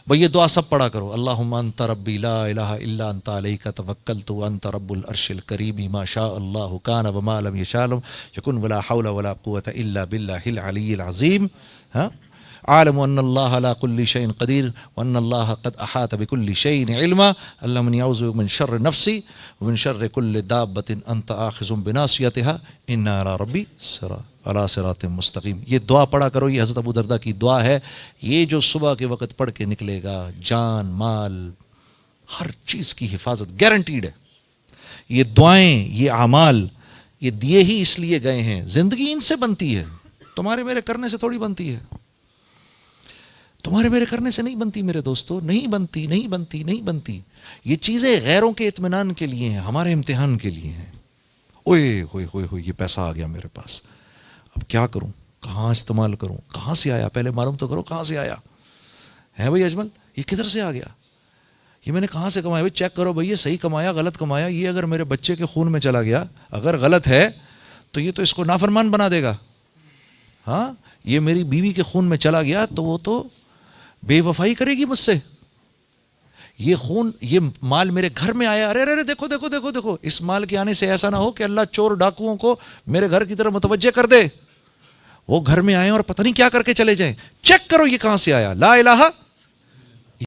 بھئی یہ دعا سب پڑھا کرو، اللہم انت ربی لا الہ الا انت علیک توکلت وانت رب العرش الکریم ما شاء اللہ کان وما لم یشاء لم یکن ولا حول ولا قوة الا باللہ العلی العظیم۔ عالم ان اللہ علی کل شیء قدیر وان اللہ قد احاط بکل شیء علما، اللہم انی اعوذ بک من شر نفسی ومن شر کل دابۃ انت آخذ بناصیتها ان علی ربی علی صراط مستقیم۔ یہ دعا پڑھا کرو، یہ حضرت ابو درداء کی دعا ہے، یہ جو صبح کے وقت پڑھ کے نکلے گا، جان مال ہر چیز کی حفاظت گارنٹیڈ ہے۔ یہ دعائیں، یہ اعمال، یہ دیے ہی اس لیے گئے ہیں، زندگی ان سے بنتی ہے، تمہارے میرے کرنے سے تھوڑی بنتی ہے، تمہارے میرے کرنے سے نہیں بنتی میرے دوستو، نہیں بنتی۔ یہ چیزیں غیروں کے اطمینان کے لیے ہیں، ہمارے امتحان کے لیے ہیں۔ اوئے ہوئے ہوئے ہوئے، یہ پیسہ آ گیا میرے پاس، اب کیا کروں، کہاں استعمال کروں، کہاں سے آیا، پہلے معلوم تو کرو کہاں سے آیا ہے بھائی اجمل، یہ کدھر سے آ گیا، یہ میں نے کہاں سے کمایا، بھائی چیک کرو بھائی یہ صحیح کمایا غلط کمایا، یہ اگر میرے بچے کے خون میں چلا گیا، اگر غلط ہے تو یہ تو اس کو نافرمان بنا دے گا، ہاں یہ میری بیوی کے خون میں چلا گیا تو وہ تو بے وفائی کرے گی مجھ سے، یہ خون یہ مال میرے گھر میں آیا, ارے ارے دیکھو دیکھو دیکھو دیکھو, اس مال کے آنے سے ایسا نہ ہو کہ اللہ چور ڈاکوؤں کو میرے گھر کی طرف متوجہ کر دے, وہ گھر میں آئے اور پتہ نہیں کیا کر کے چلے جائیں. چیک کرو یہ کہاں سے آیا. لا الہ